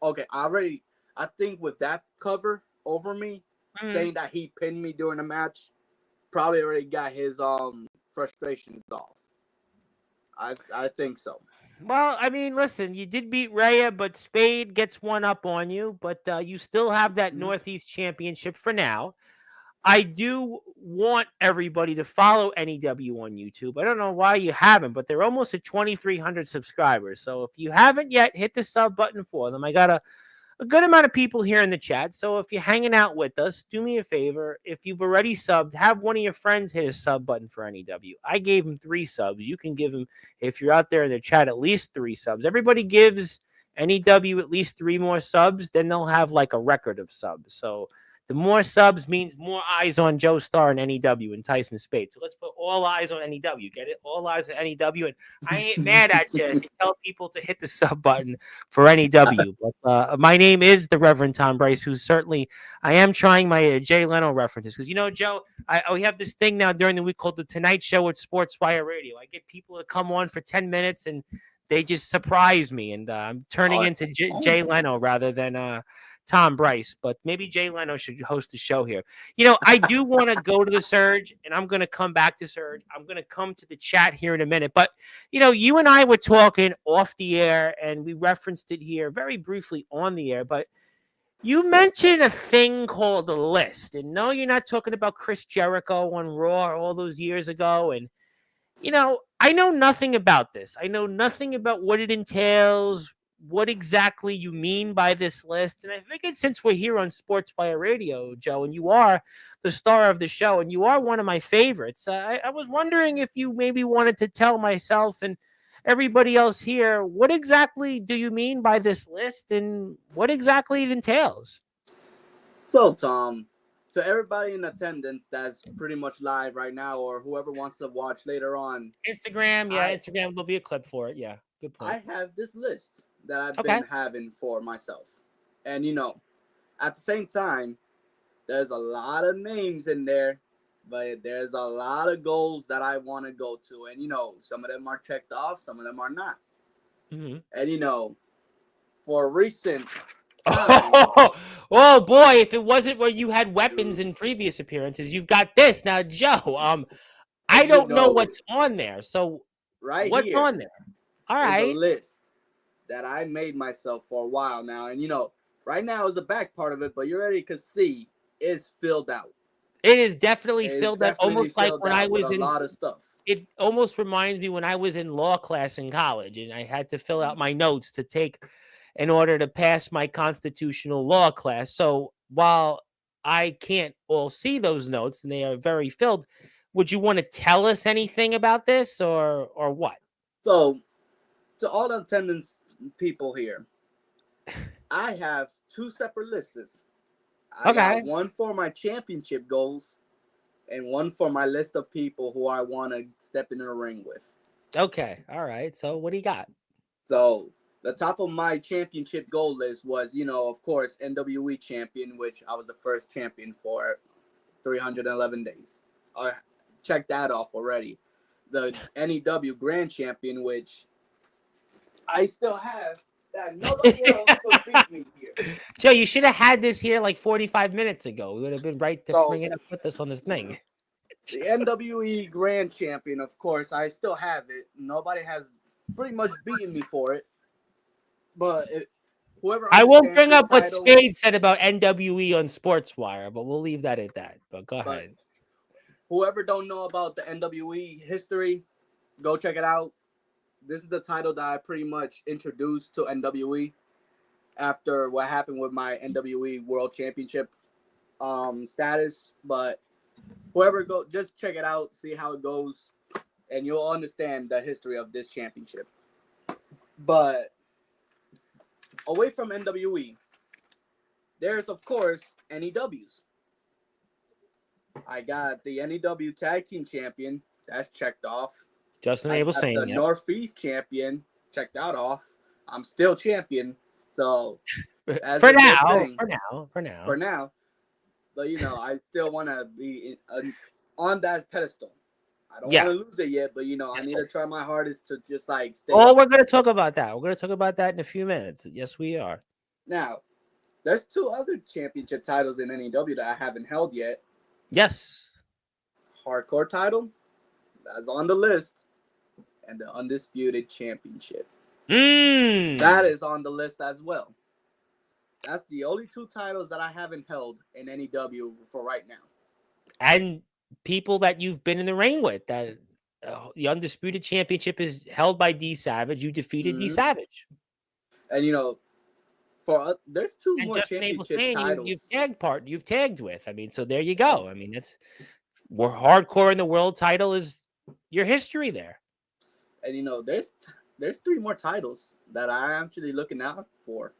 Okay. I think with that cover over me, Mhm. saying that he pinned me during the match, probably already got his frustrations off. I think so. Well, I mean, listen, you did beat Rhea, but Spade gets one up on you, but you still have that Mhm. Northeast Championship for now. I do want everybody to follow NEW on YouTube. I don't know why you haven't, but they're almost at 2,300 subscribers. So if you haven't yet, hit the sub button for them. I got a good amount of people here in the chat. So if you're hanging out with us, do me a favor. If you've already subbed, have one of your friends hit a sub button for NEW. I gave him 3 subs. You can give him, if you're out there in the chat, at least 3 subs. Everybody gives NEW at least 3 more subs, then they'll have like a record of subs. So the more subs means more eyes on Joestar and NEW and Tyson Spade. So let's put all eyes on NEW. Get it? All eyes on NEW. And I ain't mad at you if you tell people to hit the sub button for NEW. But my name is the Reverend Tom Bryce, who's certainly, I am trying my Jay Leno references. Because, Joe, we have this thing now during the week called The Tonight Show with Sportswire Radio. I get people to come on for 10 minutes and they just surprise me. And I'm turning Oh, into Jay Leno rather than Tom Bryce. But maybe Jay Leno should host the show here. I do want to go to the Surge, and I'm going to come back to Surge. I'm going to come to the chat here in a minute. But you and I were talking off the air, and we referenced it here very briefly on the air. But You mentioned a thing called a list, and no, you're not talking about Chris Jericho on Raw all those years ago. And I know nothing about this. I know nothing about what it entails, what exactly you mean by this list. And I figured since we're here on Sportswire Radio, Joe, and you are the star of the show, and you are one of my favorites, I was wondering if you maybe wanted to tell myself and everybody else here what exactly do you mean by this list and what exactly it entails. So, Tom, to everybody in attendance that's pretty much live right now, or whoever wants to watch later on, Instagram, yeah, I Instagram will be a clip for it. Yeah, good I point. have this list that I've Okay. been having for myself, and at the same time, there's a lot of names in there, but there's a lot of goals that I want to go to, and some of them are checked off, some of them are not, Mm-hmm. and for recent time, Oh boy! If it wasn't where you had weapons in previous appearances, you've got this now, Joe. I you don't know know, what's on there. So right what's here on there? All is a right. list that I made myself for a while now, and right now is the back part of it, but you already can see it's filled out. It is definitely It's filled out, definitely almost like filled when I out with a was in. lot of stuff. It almost reminds me when I was in law class in college, and I had to fill out my notes to take in order to pass my constitutional law class. So while I can't all see those notes and they are very filled, would you want to tell us anything about this or what? So, to all the attendance people here, I have two separate lists. I got Okay. one for my championship goals and one for my list of people who I want to step in the ring with. Okay. All right. So what do you got? So, the top of my championship goal list was, of course, NWE champion, which I was the first champion for 311 days. I checked that off already. The NEW Grand Champion, which I still have, that nobody else could beat me here. Joe, you should have had this here like 45 minutes ago. We would have been right to So bring it up with us on this thing. the NWE Grand Champion, of course, I still have it. Nobody has pretty much beaten me for it. But whoever I won't understands bring this up what title, Spade said about NWE on Sportswire, but we'll leave that at that. But go but ahead. whoever don't know about the NWE history, go check it out. This is the title that I pretty much introduced to NWE after what happened with my NWE World Championship status. But whoever go, just check it out, see how it goes, and you'll understand the history of this championship. But away from NWE, there's of course NEWs. I got the NEW Tag Team Champion. That's checked off. Justin I Abel got saying the that. Northeast Champion. Checked that off. I'm still champion. So that's For a good now, thing. For now. But I still want to be on that pedestal. I don't want to lose it yet, but I need to try my hardest to just like stay. Oh, we're going to talk about that. We're going to talk about that in a few minutes. Yes, we are. Now, there's two other championship titles in NEW that I haven't held yet. Yes. Hardcore title, that's on the list, and the Undisputed Championship. That is on the list as well. That's the only two titles that I haven't held in NEW for right now. And people that you've been in the ring with, that the Undisputed Championship is held by D Savage. You defeated D Savage. And there's two more Justin Abel championship saying titles. you've tagged with. I mean, so there you go. I mean, we're hardcore in the world title is your history there. And there's three more titles that I'm actually looking out for.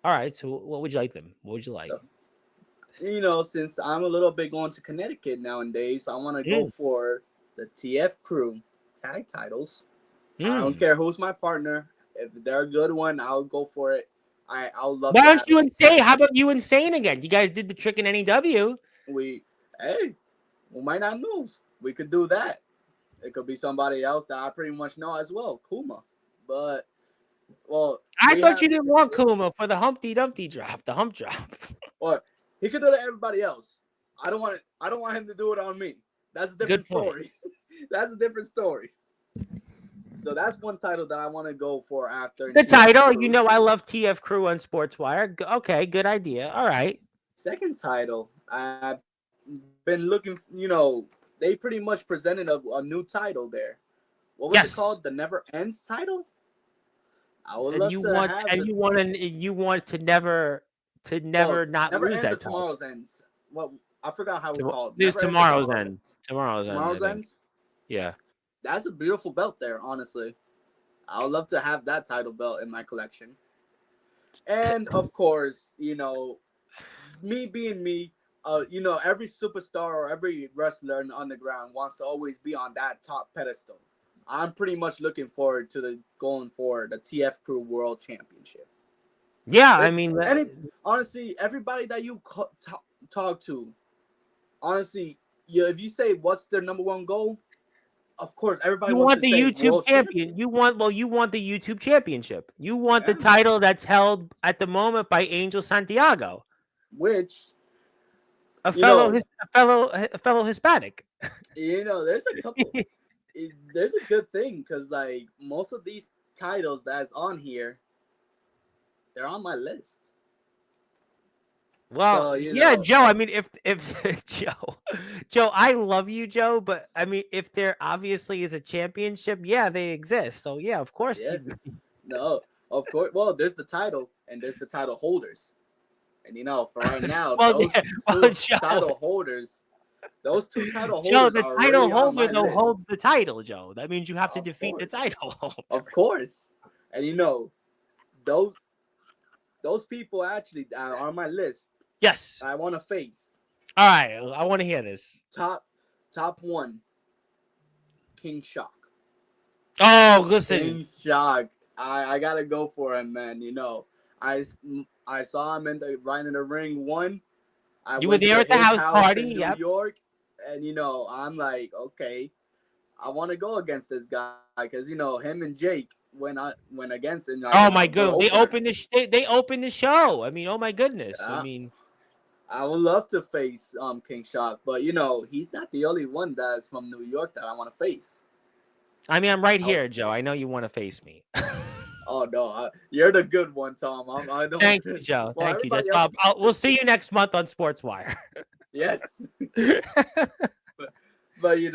All right, so what would you like them? What would you like? Since I'm a little bit going to Connecticut nowadays, I want to go for the TF Crew tag titles. I don't care who's my partner. If they're a good one, I'll go for it. I'll love. Why don't you Insane? How about you Insane again? You guys did the trick in NEW. We might not lose. We could do that. It could be somebody else that I pretty much know as well, Kuma. But I thought you didn't want Kuma for the Humpty Dumpty drop, the hump drop. Or he could do it to everybody else. I don't want him to do it on me. That's a different story. That's a different story. So that's one title that I want to go for after. in The TF title, Crew. I love TF Crew on Sportswire. Okay, good idea. All right. Second title, I've been looking. They pretty much presented a new title there. What was it Yes. called? The Never Ends title. I would And love you to want have and the you want to never not Never lose Ends or that title. Tomorrow's Ends. Well, I forgot how we call it. This Never Ends or tomorrow's Tomorrow's end. Ends. Tomorrow's end, I Tomorrow's think. Ends. Yeah. That's a beautiful belt there, honestly. I would love to have that title belt in my collection. And of course, me being me, every superstar or every wrestler in the underground wants to always be on that top pedestal. I'm pretty much looking forward to going for the TF Crew World Championship. Yeah, I mean, Honestly, everybody that you talk to, honestly, if you say what's their number one goal, of course, everybody you wants want to the say YouTube world champion. You want the YouTube championship. You want the Yeah. title that's held at the moment by Angel Santiago, Which, a you know, fellow Hispanic. there's a couple. There's a good thing because like most of these titles that's on here, they're on my list. Well, So yeah, Joe. I mean, if Joe, I love you, Joe, but I mean, if there obviously is a championship, yeah, they exist. So yeah, of course. yeah, no, of course. Well, there's the title and there's the title holders, and for right now, well, those yeah, two well, Joe, title holders, Joe, are the already title on holder my though list. holds the title, Joe. That means you have to Of defeat the course, title holder. of course, and those people actually are on my list. Yes. I want to face. All right, I want to hear this. Top one, King Shock. Oh, listen. King Shock. I gotta go for him, man. I saw him right in the ring. I You were went there to at the his house party, in New yep. York, and I'm like, okay, I want to go against this guy because him and Jake went against him. Like, Oh my the god, they opener. opened the show. I mean, oh my goodness. Yeah. I mean, I would love to face King Shock, but he's not the only one that's from New York that I want to face. I'm right here, Joe. I know you want to face me. Oh no, you're the good one, Tom. I don't. Thank you, Joe. Well, Thank you, everybody Joe. else- We'll see you next month on Sportswire. Yes, but he's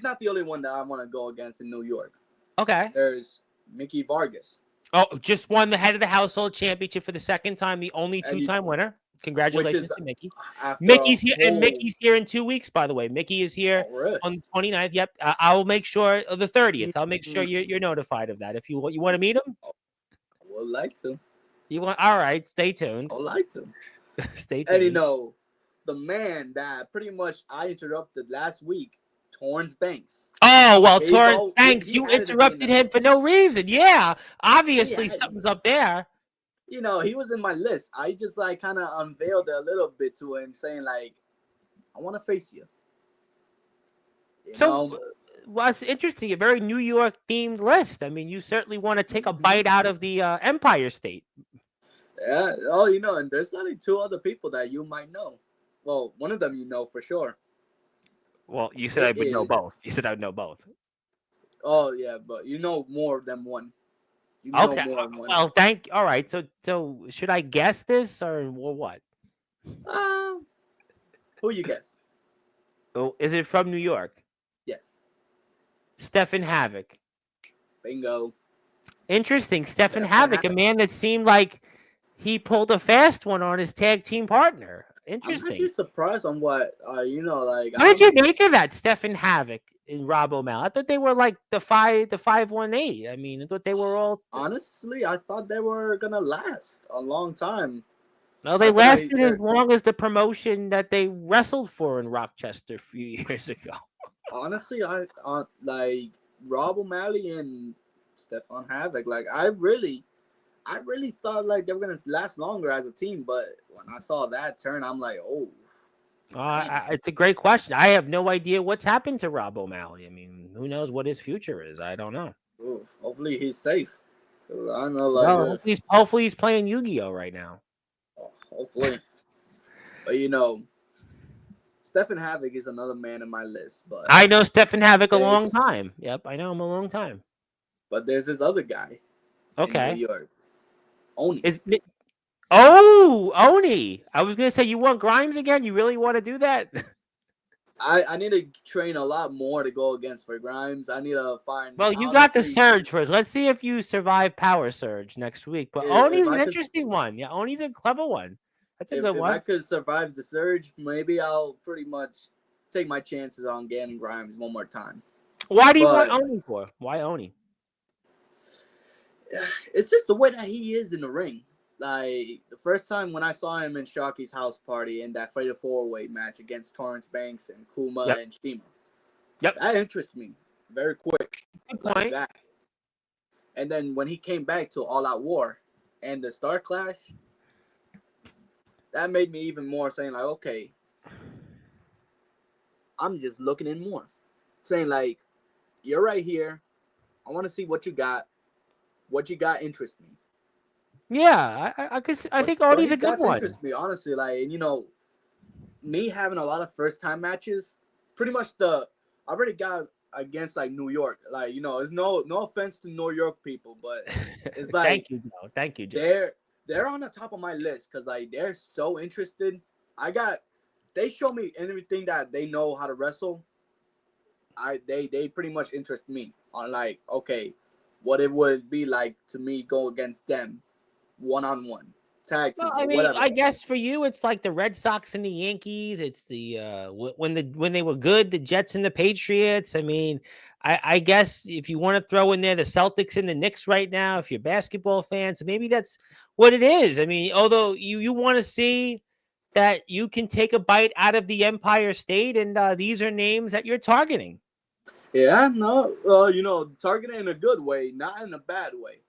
not the only one that I want to go against in New York. Okay. There's Mickey Vargas. Oh, just won the head of the household championship for the second time, the only two-time winner. Congratulations to Mickey. Mickey's here, and Mickey's here in 2 weeks, by the way. Mickey is here on the 29th. Yep. I will make sure the 30th. I'll make sure you're notified of that. If you want to meet him, I would like to. You want? All right. Stay tuned. I would like to. Stay tuned. And the man that pretty much I interrupted last week, Torrance Banks. Oh, well, Torrance Banks, you interrupted him for no reason. Yeah, obviously something's up there. He was in my list. I just kind of unveiled it a little bit to him, saying I want to face you. Well, it's interesting. A very New York themed list. I mean, you certainly want to take a bite out of the Empire State. Yeah. Oh, and there's only two other people that you might know. Well, one of them for sure. Well, you said I would know both. You said I would know both. Oh yeah, but more than one. Okay. Well, all right. So should I guess this or what? Who you guess? Oh, is it from New York? Yes. Stephen Havoc. Bingo. Interesting. Stephen Havoc, a man that seemed like he pulled a fast one on his tag team partner. Interesting. I'm actually surprised on what What did you make of that, Stephen Havoc and Rob O'Malley? I thought they were like the 518. I mean, I thought they were all. Honestly, I thought they were gonna last a long time. No, they lasted as long as the promotion that they wrestled for in Rochester a few years ago. Honestly, I like Rob O'Malley and Stephen Havoc. I really thought they were gonna last longer as a team, but when I saw that turn, I'm like, oh. It's a great question. I have no idea what's happened to Rob O'Malley. I mean, who knows what his future is? I don't know. Ooh, hopefully he's safe. I know, hopefully he's playing Yu-Gi-Oh right now. Hopefully, but Stephen Havoc is another man in my list, I know Stephen Havoc a long there's time. Yep, I know him a long time. there's this other guy in New Okay. York, Oni. Is Oh, Oni. I was gonna say you want Grimes again. You really want to do that? I need to train a lot more to go against for Grimes. I need to find Well, you got the honestly Surge first. Let's see if you survive Power Surge next week. But if Oni's an I could interesting one. Yeah, Oni's a clever one. That's a good if I one. could survive the surge, maybe I'll pretty much take my chances on getting Grimes one more time. Why do you want But Oni for? Why Oni? it's just the way that he is in the ring. Like the first time when I saw him in Shocky's house party in that Fatal 4-Way match against Torrance Banks and Kuma Yep. and Shima, Yep. that interested me very quick. Good Like point. that. And then when he came back to All Out War and the Star Clash, that made me even more saying like, okay, I'm just looking in more. Saying like, you're right here. I want to see what you got. What you got interests me. Yeah, I could. I think But Oni's he a good got one. interests me honestly. Like, and me having a lot of first time matches, pretty much I already got against like New York. Like, it's no offense to New York people, but it's like Thank you, Joe. Thank you, Joe. they're on the top of my list because like they're so interested. They show me everything that they know how to wrestle. They pretty much interest me on like, okay, what it would be like to me go against them 1-on-1 tag team Well, I or mean, whatever. I guess for you, it's like the Red Sox and the Yankees. It's the when they were good, the Jets and the Patriots. I mean, I guess if you want to throw in there the Celtics and the Knicks right now, if you're basketball fans, maybe that's what it is. I mean, although you want to see that you can take a bite out of the Empire State, and these are names that you're targeting. Yeah, no, targeting in a good way, not in a bad way.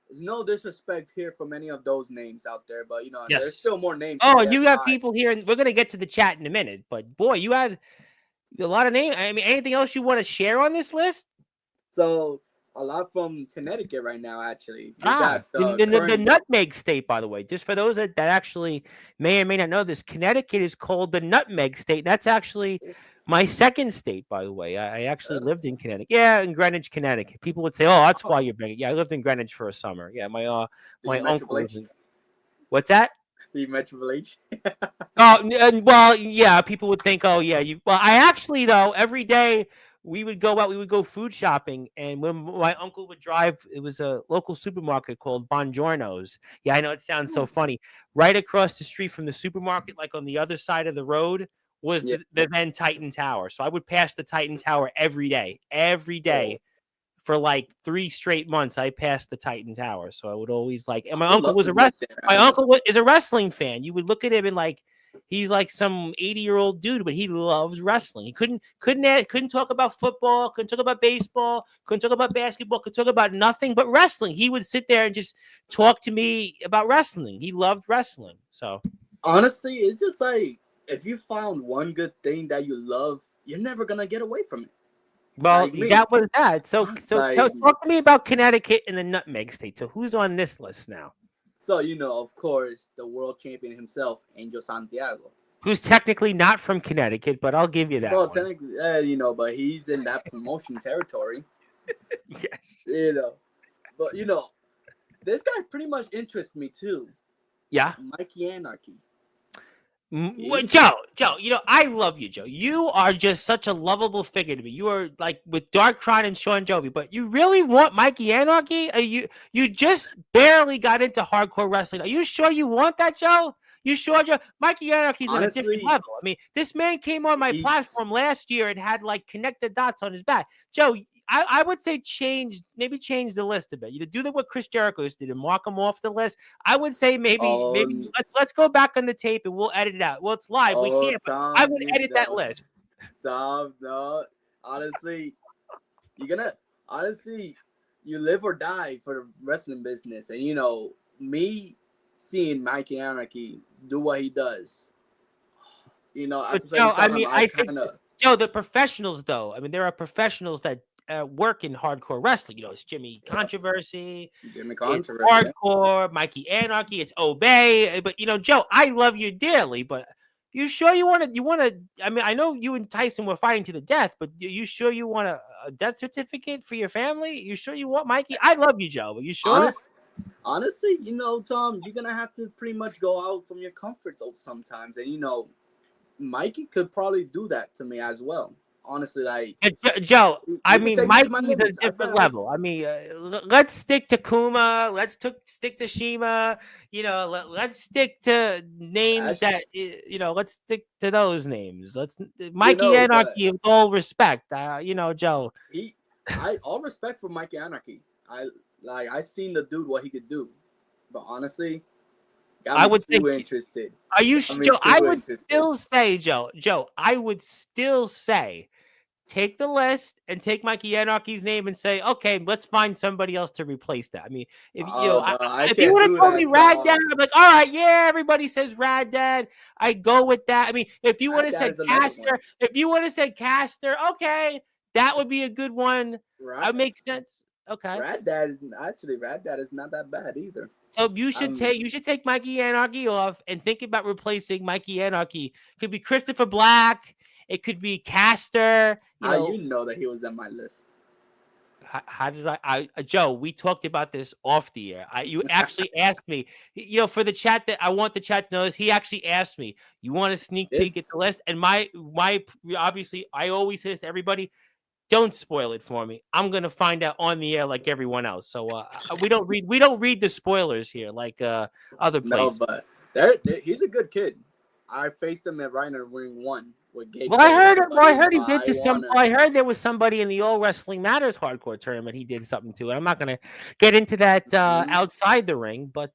There's no disrespect here from any of those names out there, but there's Yes. still more names to Oh, and get you have by. people here, and we're gonna get to the chat in a minute. But boy, you had a lot of names. I mean, anything else you want to share on this list? So a lot from Connecticut right now. Actually, we Ah, got the, the the, the current. nutmeg state, by the way, just for those that actually may or may not know this, Connecticut is called the nutmeg state. That's actually my second state, by the way. I actually lived in Connecticut. Yeah, in Greenwich, Connecticut. People would say, "Oh, that's why you're big." Yeah, I lived in Greenwich for a summer. Yeah, Did my you met uncle Triple lives H? in. What's that? Did you met Triple H? Oh, well, yeah, people would think, oh, yeah, you. Well, I actually though every day we would go out, we would go food shopping, and when my uncle would drive, it was a local supermarket called Bongiorno's. Yeah, I know it sounds so funny. Right across the street from the supermarket, like on the other side of the road, was Yeah. the then Titan Tower. So I would pass the Titan Tower every Oh, day for like 3 straight months. I passed the Titan Tower, so I would always like. And I would love to live there. my uncle is a wrestling fan. You would look at him and like he's like some 80-year-old dude, but he loves wrestling. He couldn't talk about football, couldn't talk about baseball, couldn't talk about basketball, could talk about nothing but wrestling. He would sit there and just talk to me about wrestling. He loved wrestling. So Honestly, it's just like if you found one good thing that you love, you're never gonna get away from it. well, Like me, that was that. So like talk to me about Connecticut and the Nutmeg State. So who's on this list now? so of course, the world champion himself, Angel Santiago. Who's technically not from Connecticut, but I'll give you that Well, one. technically, but he's in that promotion territory. Yes. But this guy pretty much interests me too. Yeah. Mikey Anarchy. Well, Joe, I love you, Joe. You are just such a lovable figure to me. You are like with Dark Crown and Sean Jovi, but you really want Mikey Anarchy? You just barely got into hardcore wrestling. Are you sure you want that, Joe? You sure, Joe? Mikey Anarchy's on a different Honestly, level. I mean, this man came on my he's platform last year and had like connected dots on his back. Joe, I would say change the list a bit. You do that what Chris Jericho did and mark him off the list. I would say maybe let's go back on the tape and we'll edit it out. Well, it's live, we can't. But Tom, I would edit that list. Tom, no, honestly, you live or die for the wrestling business, and me seeing Mikey Anarchy do what he does. At But the same Joe, I time, mean, I I think kind of Joe, the professionals though. I mean, there are professionals that work in hardcore wrestling. It's Jimmy Controversy, Jimmy it's Controversy. Hardcore, Mikey Anarchy, it's Obey. But Joe, I love you dearly, but You sure you want to? You want to? I mean, I know you and Tyson were fighting to the death, but you sure you want a death certificate for your family? You sure you want Mikey? I love you, Joe. But you sure? Honestly, Tom, you're gonna have to pretty much go out from your comfort zone sometimes, and Mikey could probably do that to me as well. Honestly, like Joe, I he could mean, take me to my Mikey's a limits. I different bet. level. I mean, let's stick to Kuma. Let's stick to Shima. Let's stick to names That's that Let's stick to those names. Let's Mikey but Anarchy with all respect. Joe. I all respect for Mikey Anarchy. I seen the dude what he could do, but honestly, got I me would too think. interested. Are you Got me Joe? I too would interested. still say, Joe. I would still say, take the list and take Mikey Anarchy's name and say, okay, let's find somebody else to replace that. I mean, Oh no, I if you can't would have do told me that, Rad Dad, Tom. I'm like, all right, yeah, everybody says Rad Dad. I go with that. I mean, if you would Rad have Dad said is another one. Caster, okay, that would be a good one. Right. That makes sense. Okay. Rad Dad is not that bad either. So you Um, should take Mikey Anarchy off and think about replacing Mikey Anarchy. Could be Christopher Black. It could be Caster. how you know that he was in my list? How did Joe? We talked about this off the air. You actually asked me. For the chat, that I want the chat to know this. He actually asked me. You want a sneak peek at the list? And my obviously, I always say this to everybody. Don't spoil it for me. I'm gonna find out on the air like everyone else. So we don't read the spoilers here like other No, places. but he's a good kid. I faced him at Reiner Ring 1 with Gabe Well, I said, heard it. Well, but I heard he did to some. wanna. Well, I heard there was somebody in the All Wrestling Matters hardcore tournament he did something to. And I'm not going to get into that outside the ring, but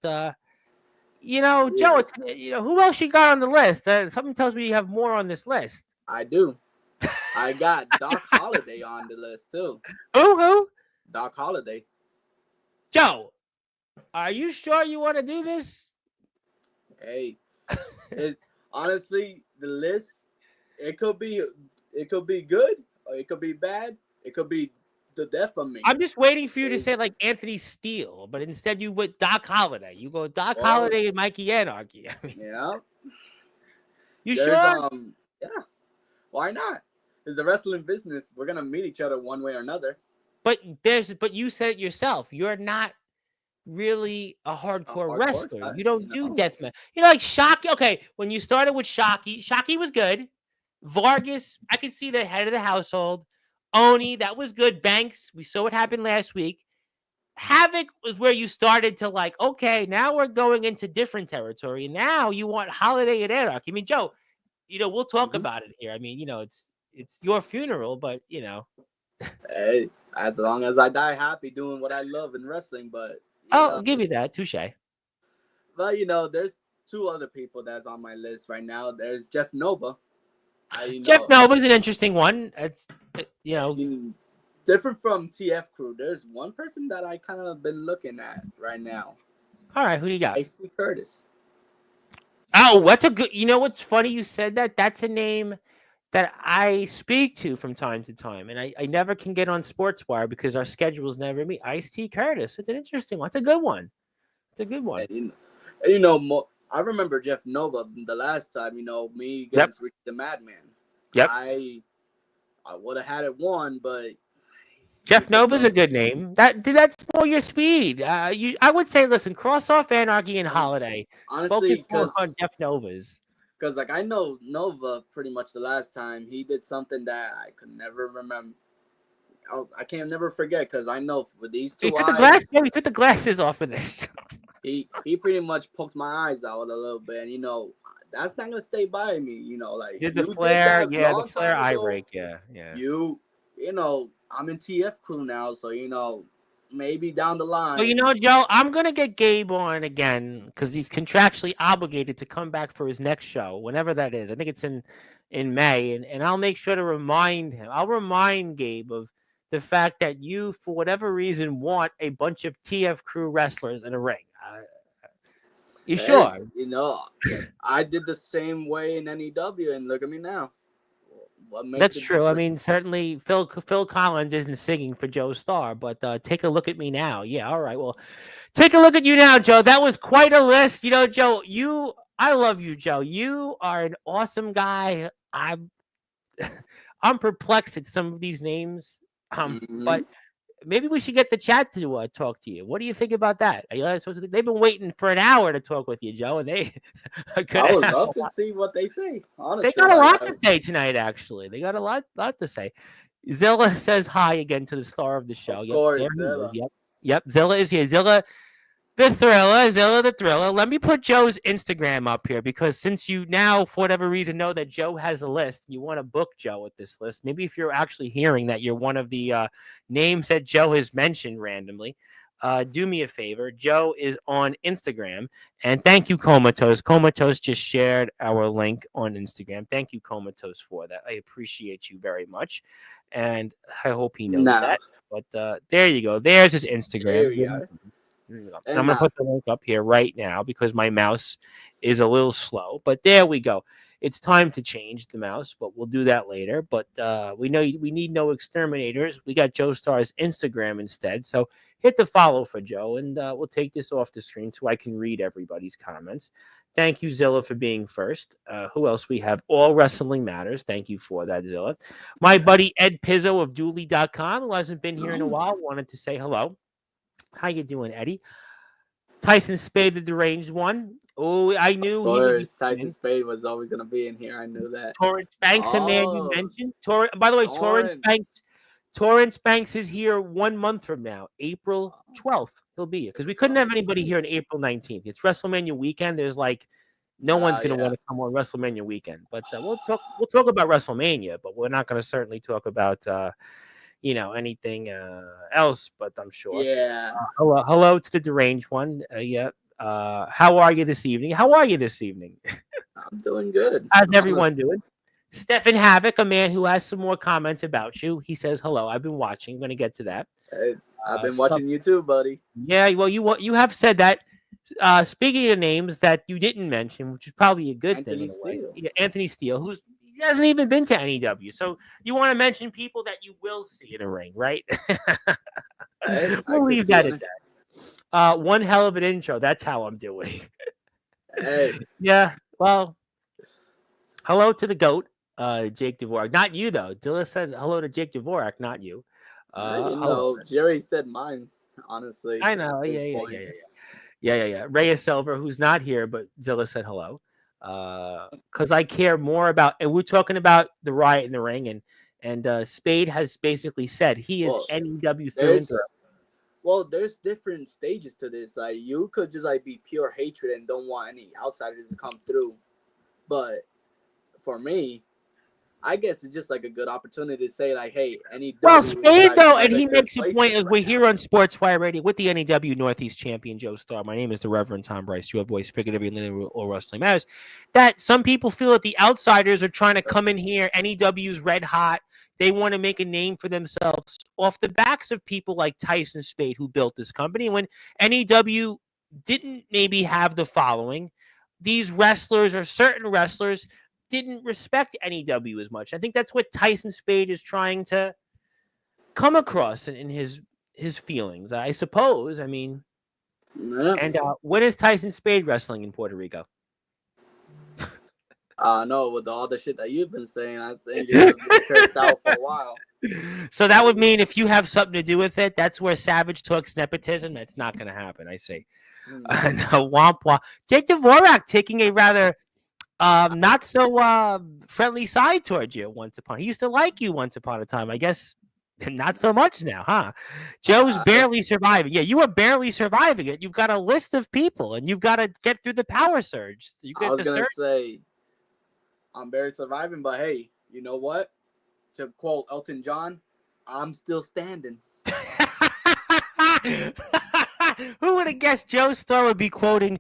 Yeah, Joe, who else you got on the list? Something tells me you have more on this list. I do. I got Doc Holliday on the list too. Who? Doc Holliday. Joe, are you sure you want to do this? Hey, honestly, the list it could be good or it could be bad. It could be the death of me. I'm just waiting for you to say like Anthony Steele, but instead you went Doc Holliday. You go Doc Holliday and Mikey Anarchy. I mean, yeah. You sure? Yeah. Why not? It's the wrestling business. We're gonna meet each other one way or another. But you said it yourself. You're not really a hardcore wrestler. You don't do deathmatch. Like Shockey. Okay, when you started with Shockey was good. Vargas, I could see the head of the household. Oni, that was good. Banks, we saw what happened last week. Havoc was where you started to like, okay, now we're going into different territory. Now you want Holiday and Anarchy. I mean, Joe, we'll talk about it here. I mean, it's your funeral, but Hey, as long as I die happy doing what I love in wrestling, but I'll give you that. Touche. But there's two other people that's on my list right now. There's Jeff Nova. Jeff Nova's an interesting one. It's different from TF Crew. There's one person that I kind of been looking at right now. All right, who do you got? Ice-T Curtis. Oh, that's a good. You know what's funny? You said that. That's a name that I speak to from time to time, and I never can get on Sportswire because our schedules never meet. Ice-T Curtis. It's an interesting one. It's a good one. It's a good one. And, I remember Jeff Nova the last time. Me against Ricky the Madman. Yep. I would have had it won, but Jeff Nova's a good name. Did that spoil your speed? I would say, listen, cross off Anarchy and Holiday. Honestly, focus more on Jeff Nova's. Because I know Nova pretty much the last time he did something that I could never remember. I can't never forget because I know with these two eyes. He took the glasses off of this. He pretty much poked my eyes out a little bit, and that's not gonna stay by me. Like did the flare, the flare eye break, yeah. I'm in TF Crew now, so maybe down the line. Well, Joe, I'm gonna get Gabe on again because he's contractually obligated to come back for his next show, whenever that is. I think it's in May, and I'll make sure to remind him. I'll remind Gabe of the fact that you, for whatever reason, want a bunch of TF Crew wrestlers in a ring. Sure? I did the same way in NEW, and look at me now. what makes That's it true. I different. mean, certainly Phil Collins isn't singing for Joestar, but take a look at me now. Yeah, all right. Well, take a look at you now, Joe. That was quite a list. You know, Joe, I love you, Joe. You are an awesome guy. I'm perplexed at some of these names. Hmm. But maybe we should get the chat to talk to you. What do you think about that? Are you guys supposed to, they've been waiting for an hour to talk with you, Joe, and they are I gonna would have love to see what they say. they Honestly, got a like lot to say tonight. Actually, they got a lot to say. Zilla says hi again to the star of the show. of Yep, there course, he is. Zilla. Yep. Zilla is here. Zilla the Thriller. Let me put Joe's Instagram up here because since you now, for whatever reason, know that Joe has a list, you want to book Joe with this list. Maybe if you're actually hearing that you're one of the names that Joe has mentioned randomly, do me a favor. Joe is on Instagram. And thank you, Comatose. Comatose just shared our link on Instagram. Thank you, Comatose, for that. I appreciate you very much. And I hope he knows Now, that. But there you go. There's his here Instagram. we are. There you go. And I'm And going to now, put the link up here right now because my mouse is a little slow. But there we go. It's time to change the mouse, but we'll do that later. But we know we need no exterminators. We got Joestar's Instagram instead. So hit the follow for Joe, and we'll take this off the screen so I can read everybody's comments. Thank you, Zilla, for being first. Who else we have? All Wrestling Matters. Thank you for that, Zilla. My buddy Ed Pizzo of Dooley.com, who hasn't been here in a while, wanted to say hello. How you doing, Eddie? Tyson Spade, the deranged one. Oh, I of knew he would be course, Tyson in. Spade was always gonna be in here. I knew that. Torrance Banks, a man you Oh, mentioned. By the way, Torrance Lawrence. Banks. Torrance Banks is here 1 month from now, April 12th. He'll be here because we couldn't have anybody here on Nice. April 19th. It's WrestleMania weekend. There's like no one's going to want Yeah. to come on WrestleMania weekend. But we'll talk about WrestleMania, but we're not going to certainly talk about anything else. But I'm sure. Yeah. Hello to the deranged one. Yeah. How are you this evening? How are you this evening? I'm doing good. How's everyone Honestly. doing? Stephen Havoc, a man who has some more comments about you. He says hello. I've been watching. I'm going to get to that. Hey, I've been So watching you too, buddy. yeah, well, you have said that. Speaking of names that you didn't mention, which is probably a good thing Anthony in a way. Steele. Yeah, Anthony Steele, he hasn't even been to NEW, so you want to mention people that you will see in a ring, right? Hey, I We'll could leave see that in at it. that. One hell of an intro. That's how I'm doing. Hey, Yeah. Well, hello to the goat, Jake Dvorak. Not you though. Dilla said hello to Jake Dvorak, not you. Hello. Jerry said mine. Honestly, I at know. this Yeah. point. Yeah. Reyes Silver, who's not here, but Zilla said hello. Because I care more about, and we're talking about the riot in the ring, and Spade has basically said he is Well, NEW through and through. there's different stages to this. Like you could just like be pure hatred and don't want any outsiders to come through. But for me, I guess it's just like a good opportunity to say like, hey, Well, NEW is Spade like though, one of and the he good makes a point places as right we're now. here on Sportswire Radio with the NEW Northeast champion Joestar. My name is the Reverend Tom Bryce, your voice figure to be living or wrestling matters. That some people feel that the outsiders are trying to come in here. NEW's red hot. They want to make a name for themselves off the backs of people like Tyson Spade, who built this company. When NEW didn't maybe have the following, these wrestlers or certain wrestlers didn't respect NEW as much. I think that's what Tyson Spade is trying to come across in his feelings, I suppose. I mean, Yeah. and when is Tyson Spade wrestling in Puerto Rico? No, with all the shit that you've been saying, I think you're gonna be cursed out for a while. So that would mean if you have something to do with it, that's where Savage talks nepotism. That's not going to happen. I say. No, womp womp. Jake Dvorak taking a rather not so friendly side towards you once upon. He used to like you once upon a time. I guess not so much now, huh? Joe's barely surviving. Yeah, you are barely surviving it. You've got a list of people, and you've got to get through the power surge. You I get was the gonna surge. say I'm barely surviving, but hey, you know what? To quote Elton John, I'm still standing. Who would have guessed Joestar would be quoting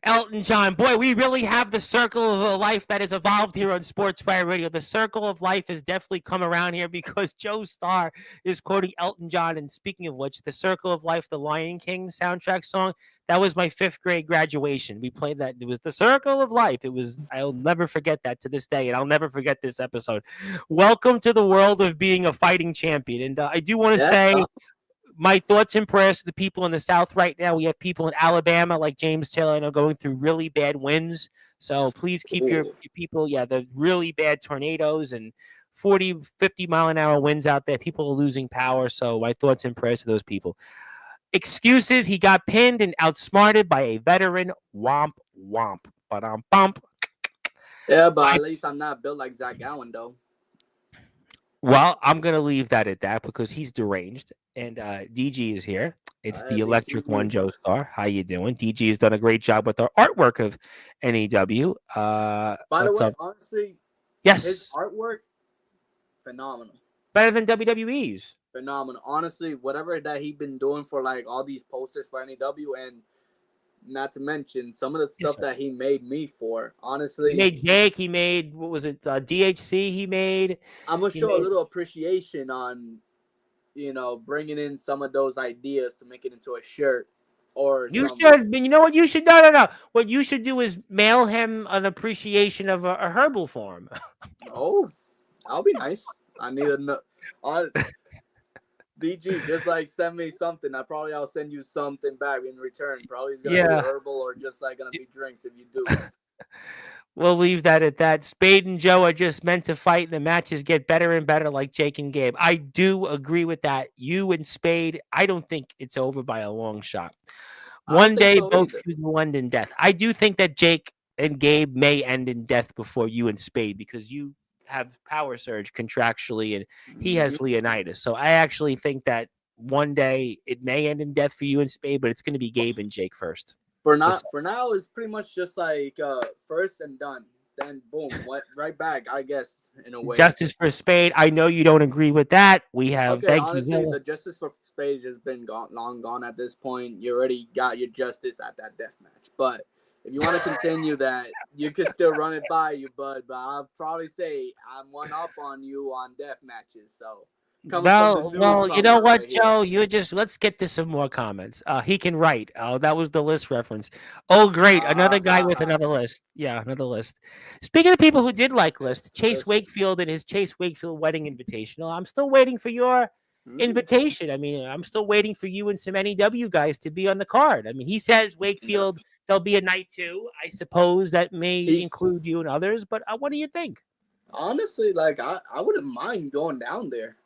Elton John? Boy, we really have the circle of life that has evolved here on Sportswire Radio. The circle of life has definitely come around here because Joestar is quoting Elton John. And speaking of which, the Circle of Life, the Lion King soundtrack song, that was my 5th grade graduation. We played that. It was the Circle of Life. It was. I'll never forget that to this day, and I'll never forget this episode. Welcome to the world of being a fighting champion. And I do want to say my thoughts and prayers to the people in the South right now. We have people in Alabama like James Taylor, I know, going through really bad winds. So please keep your people, the really bad tornadoes and 40, 50 mile an hour winds out there. People are losing power. So my thoughts and prayers to those people. Excuses. He got pinned and outsmarted by a veteran. Womp, womp. Bump. Yeah, but at least I'm not built like Zach Allen, though. Well, I'm going to leave that at that because he's deranged. And DG is here. It's the electric one, Joestar. How you doing? DG has done a great job with our artwork of NEW. By the way, honestly, yes, his artwork, phenomenal. Better than WWE's. Phenomenal. Honestly, whatever that he's been doing for like all these posters for NEW, and not to mention some of the stuff that he made me for. Honestly, he made Jake. He made, what was it? DHC. He made. I'm gonna show a little appreciation on, bringing in some of those ideas to make it into a shirt. Or you should. You know what you should? No. What you should do is mail him an appreciation of a herbal farm. Oh, that'll be nice. I need a no. DG, just like send me something. I'll send you something back in return. Probably it's gonna be herbal or just like gonna be drinks if you do. We'll leave that at that. Spade and Joe are just meant to fight, and the matches get better and better like Jake and Gabe. I do agree with that. You and Spade, I don't think it's over by a long shot. One day, both feud will end in death. I do think that Jake and Gabe may end in death before you and Spade because you have power surge contractually and he has Leonidas. So I actually think that one day it may end in death for you and Spade, but it's going to be Gabe and Jake first. For now, it's pretty much just like first and done. Then boom, right back, I guess, in a way. Justice for Spade. I know you don't agree with that. We have honestly, the justice for Spade has been long gone at this point. You already got your justice at that death match. But if you want to continue that, you can still run it by you, bud. But I'll probably say I'm one up on you on death matches. So well, you know what, Joe? Let's get to some more comments. He can write. Oh, that was the list reference. Oh, great. Another guy with another list. Yeah, another list. Speaking of people who did like lists, Chase Wakefield and his Chase Wakefield Wedding Invitational. I'm still waiting for your invitation. I mean, I'm still waiting for you and some NEW guys to be on the card. I mean, he says Wakefield, there'll be a night 2. I suppose that may include you and others, but what do you think? Honestly, like, I wouldn't mind going down there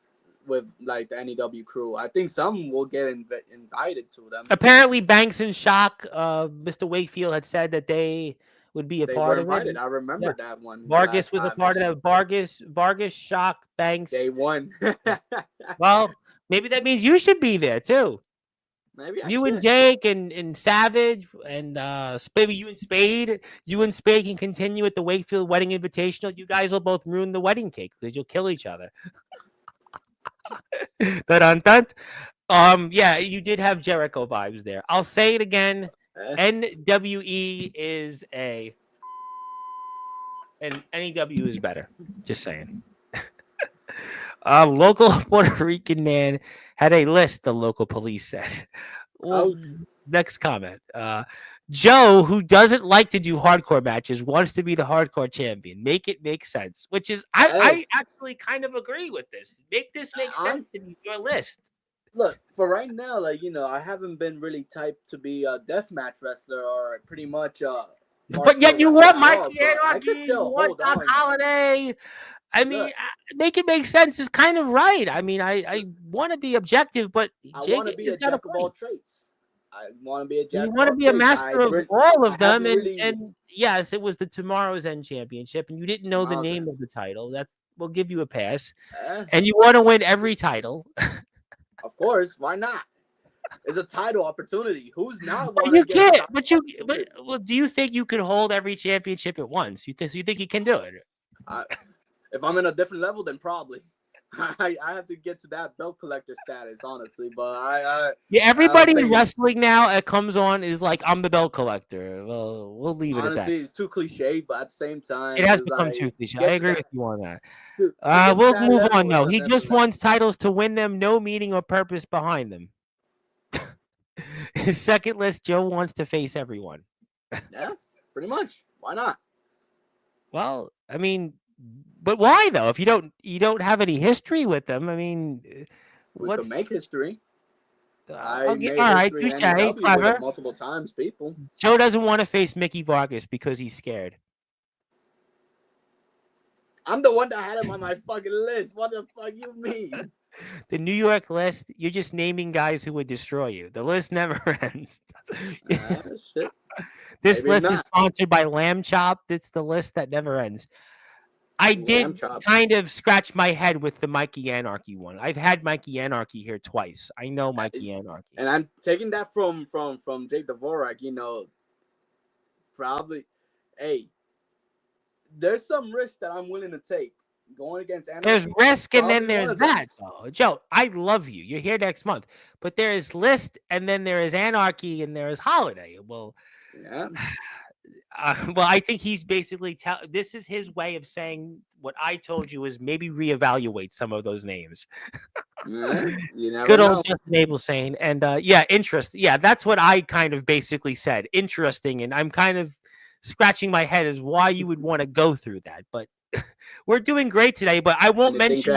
with like the NEW crew. I think some will get invited to them. Apparently, Banks and Shock, Mr. Wakefield had said that they would be a part of it. I remember that one. Vargas was a part of that. Vargas, Shock, Banks. They won. Well, maybe that means you should be there too. Maybe you and Jake and Savage and maybe you and Spade. You and Spade can continue at the Wakefield Wedding Invitational. You guys will both ruin the wedding cake because you'll kill each other. Yeah, you did have Jericho vibes there. I'll say it again. NWE is and NEW is better. Just saying. Local Puerto Rican man had a list, the local police said. Well, next comment. Joe, who doesn't like to do hardcore matches, wants to be the hardcore champion. Make it make sense. Which is, I actually kind of agree with this. Make this make sense in your list. Look, for right now, like, I haven't been really typed to be a deathmatch wrestler or pretty much but yet you want Mikey Anarchy, you want Doc Holliday. I mean, make it make sense is kind of right. I mean, I want to be objective, but I want to be a jack of all traits. I want to be a jack. You want to be a master of all of them, and yes, it was the Tomorrow's End Championship, and you didn't know the name of the title. We'll give you a pass, and you want to win every title. Of course, why not? It's a title opportunity. Who's not? You can't. But do you think you could hold every championship at once? You think you can do it? If I'm in a different level, then probably. I have to get to that belt collector status, honestly. But Yeah, I don't everybody in think it's, wrestling now that comes on is like, I'm the belt collector. Well, we'll leave it at that. honestly, it's too cliche. But at the same It time, has it's become like too cliche. I get to agree that with you on that. to get to We'll that move on level. It's though. a He just different level. wants titles to win them, no meaning or purpose behind them. His second list, Joe wants to face everyone. Yeah, pretty much. Why not? Well, I mean, but why though? If you don't have any history with them, I mean, We could what's make history. I okay? made All right, history in touche, NEW with it clever. multiple times, people. Joe doesn't want to face Mickey Vargas because he's scared. I'm the one that had him on my fucking list. What the fuck you mean? The New York list, you're just naming guys who would destroy you. The list never ends. Shit. This Maybe list is not. sponsored by Lamb Chop. It's the list that never ends. I Lamb did chop. kind of scratch my head with the Mikey Anarchy one. I've had Mikey Anarchy here twice. I know Mikey Anarchy. And I'm taking that from Jake Dvorak. Probably. Hey, there's some risk that I'm willing to take going against Anarchy. There's risk and then Probably one there's of them. that. Though. Joe, I love you. You're here next month. But there is list and then there is Anarchy and there is Holiday. Well, Yeah. I think he's basically this is his way of saying what I told you is maybe reevaluate some of those names. Yeah. You never Good know. old Justin Abel saying, and interest. Yeah, that's what I kind of basically said. Interesting, and I'm kind of scratching my head as why you would want to go through that. But we're doing great today. But I won't mention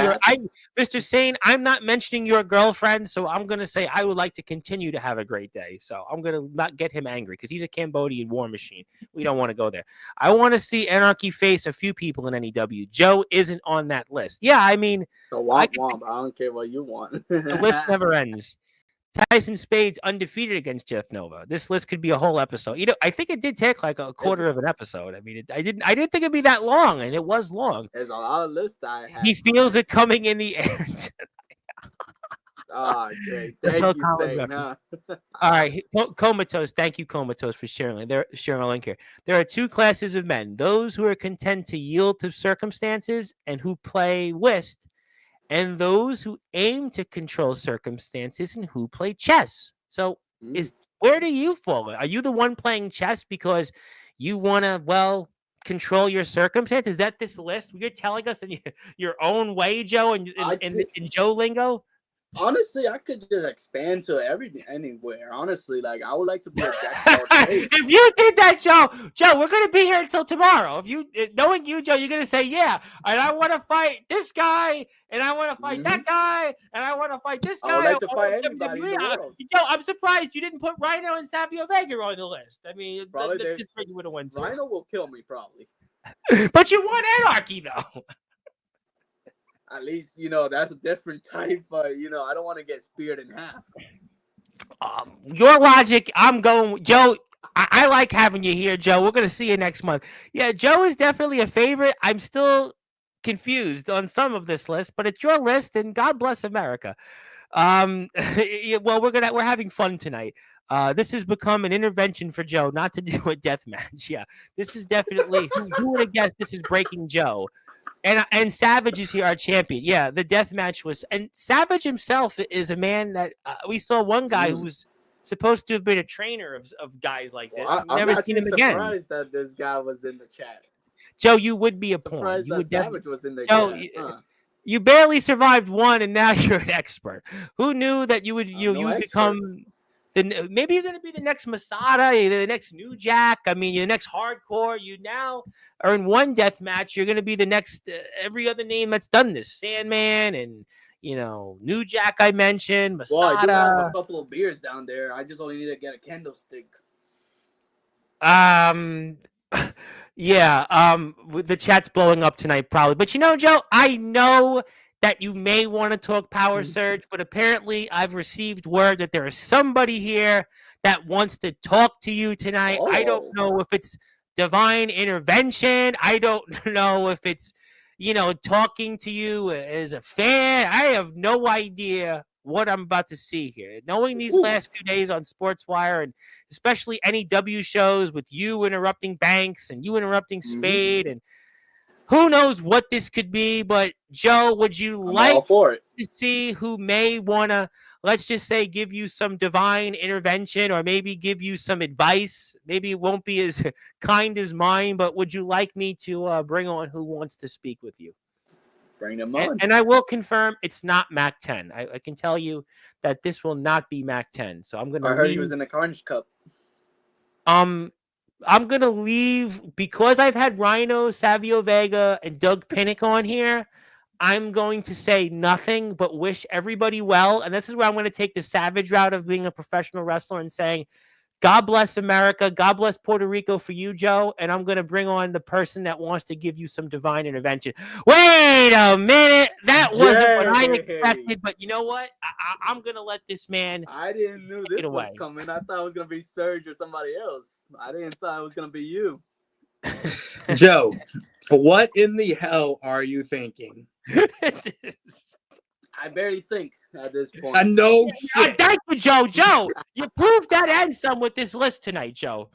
Mr. Sane. I'm not mentioning your girlfriend, so I'm gonna say I would like to continue to have a great day. So I'm gonna not get him angry because he's a Cambodian war machine. We don't want to go there. I want to see Anarchy face a few people in NEW. Joe isn't on that list. Yeah, I mean, So womp womp. I don't care what you want. the list never ends. Tyson Spade's undefeated against Jeff Nova. This list could be a whole episode. I think it did take like a quarter of an episode. I mean, I didn't think it'd be that long, and it was long. There's a lot of lists I have. He feels it coming in the air. Oh, great. Thank you, Sane. All right, Comatose. Thank you, Comatose, for sharing a link here. There are two classes of men: those who are content to yield to circumstances and who play whist, and those who aim to control circumstances and who play chess. So where do you fall? Are you the one playing chess because you want to, control your circumstances? Is that this list? You're telling us in your own way, Joe, and in Joe lingo? Honestly, I could just expand to anywhere. Honestly, like I would like to be a jack of all trades. If you did that, Joe, we're gonna be here until tomorrow. If you, knowing you, Joe, you're gonna say, yeah, and I want to fight this guy, and I want to fight that guy, and I want to fight this guy. I would like to fight anybody in the world. Joe, I'm surprised you didn't put Rhino and Savio Vega on the list. I mean, probably you would have won. Rhino will kill me probably. But you want Anarchy though. At least, that's a different type, but, I don't want to get speared in half. Your logic, I'm going, Joe, I like having you here, Joe. We're going to see you next month. Yeah, Joe is definitely a favorite. I'm still confused on some of this list, but it's your list, and God bless America. We're having fun tonight. This has become an intervention for Joe not to do a death match. Yeah, this is definitely, who would have guessed this is Breaking Joe? And Savage is here, our champion. Yeah, the death match was, and Savage himself is a man that we saw one guy who was supposed to have been a trainer of guys like this. Well, never seen him again. I'm surprised that this guy was in the chat. Joe, you would be a surprised pawn. Savage was in the chat. You barely survived one, and now you're an expert. Who knew that you would become? Maybe you're going to be the next Masada, the next New Jack. I mean, the next Hardcore. You now are in one death match. You're going to be the next every other name that's done this. Sandman and New Jack. I mentioned Masada. Well, I do have a couple of beers down there. I just only need to get a candlestick. Yeah. The chat's blowing up tonight, probably. But Joe, I know that you may want to talk Power Surge, but apparently I've received word that there is somebody here that wants to talk to you tonight. I don't know if it's divine intervention. I don't know if it's, talking to you as a fan. I have no idea what I'm about to see here. Knowing these last few days on Sportswire, and especially NEW shows with you interrupting Banks and you interrupting Spade, and who knows what this could be? But Joe, would you I'm like all for it. to see who may want to, let's just say, give you some divine intervention or maybe give you some advice? Maybe it won't be as kind as mine, but would you like me to bring on who wants to speak with you? Bring them on. And I will confirm it's not Mac 10. I can tell you that this will not be Mac 10. So I'm going to I heard he was in the Carnage Cup. I'm going to leave because I've had Rhino, Savio Vega, and Doug Pinnick on here. I'm going to say nothing but wish everybody well. And this is where I'm going to take the savage route of being a professional wrestler and saying, God bless America. God bless Puerto Rico for you, Joe. And I'm going to bring on the person that wants to give you some divine intervention. Wait a minute. That wasn't what I expected. But you know what? I'm going to let this man. I didn't know this was coming. I thought it was going to be Serge or somebody else. I didn't thought it was going to be you. Joe, what in the hell are you thinking? I barely think at this point. I know. Thank you, Joe. Joe, you proved that and some with this list tonight, Joe.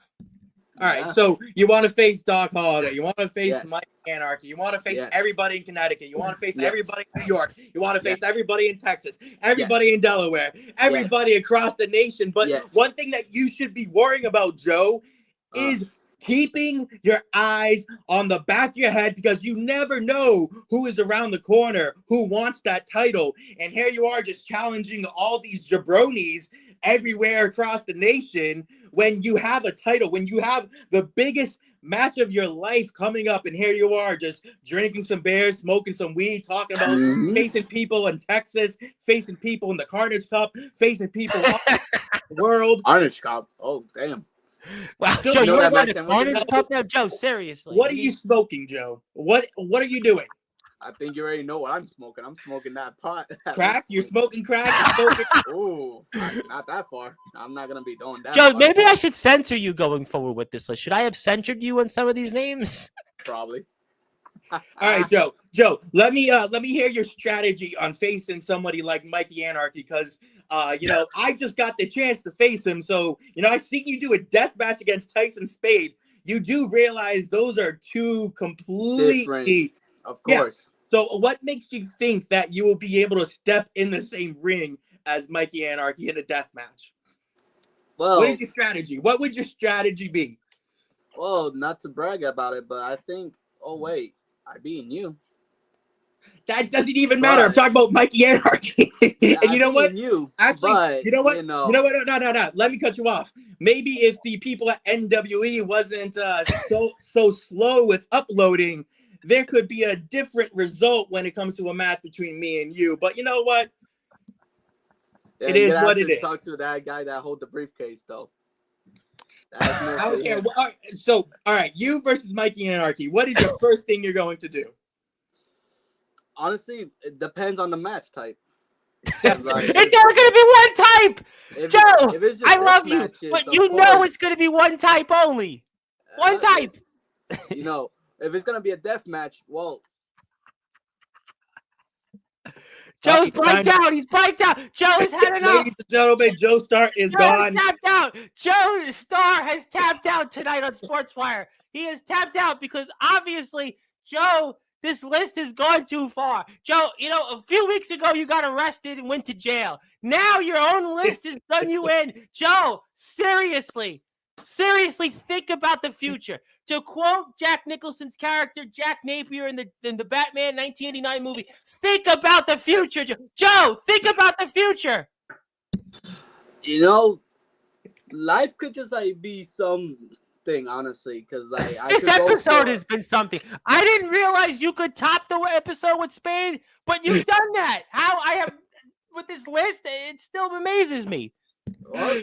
All right, so you want to face Doc Holliday. You want to face Yes. Mike Anarchy. You want to face Yes. everybody in Connecticut. You want to face Yes. everybody in New York. You want to Yes. face everybody in Texas, everybody in Delaware, everybody across the nation. But one thing that you should be worrying about, Joe, is keeping your eyes on the back of your head, because you never know who is around the corner, who wants that title. And here you are just challenging all these jabronis everywhere across the nation when you have a title, when you have the biggest match of your life coming up, and here you are just drinking some beers, smoking some weed, talking about facing people in Texas, facing people in the Carnage Cup, facing people all over the world. Carnage Cup? Oh, damn. Wow, Joe, Joe, you know you're that about to Carnage Cup now? Joe, seriously. What are you smoking, Joe? What are you doing? I think you already know what I'm smoking. I'm smoking that pot. Crack? You're smoking crack? You're smoking... Oh, not that far. I'm not going to be doing that. Joe, far. maybe I should censor you going forward with this list. Should I have censored you on some of these names? Probably. All right, Joe. Joe, let me hear your strategy on facing somebody like Mikey Anarchy, because I just got the chance to face him. So, I've seen you do a death match against Tyson Spade. You do realize those are two completely different, of course. Yeah. So what makes you think that you will be able to step in the same ring as Mikey Anarchy in a death match? Well, what is your strategy? What would your strategy be? Well, not to brag about it, but I think, I beat you. That doesn't even matter. I'm talking about Mikey Anarchy. And you know what? Actually, you know what? You know what? No. Let me cut you off. Maybe if the people at NWE wasn't so slow with uploading, there could be a different result when it comes to a match between me and you. But you know what? Yeah, it is what it is. Talk to that guy that hold the briefcase, though. Okay. Well, all right. You versus Mikey Anarchy. What is your first thing you're going to do? Honestly, it depends on the match type. It's only going to be one type. Joe, I love you, but you know it's going to be one type only. One type. If it's going to be a death match, well. Joe's blanked out. He's blanked out. Joe has had enough. Ladies and gentlemen, Joestar is gone. Tapped out. Joestar has tapped out tonight on Sportswire. He has tapped out because obviously, Joe, this list has gone too far. Joe, a few weeks ago you got arrested and went to jail. Now your own list has done you in. Joe, seriously think about the future. To quote Jack Nicholson's character, Jack Napier in the Batman 1989 movie, think about the future. Joe, think about the future. Life could just be something, honestly, because this episode has been something. I didn't realize you could top the episode with Spade, but you've done that. How I have with this list, it still amazes me. Well,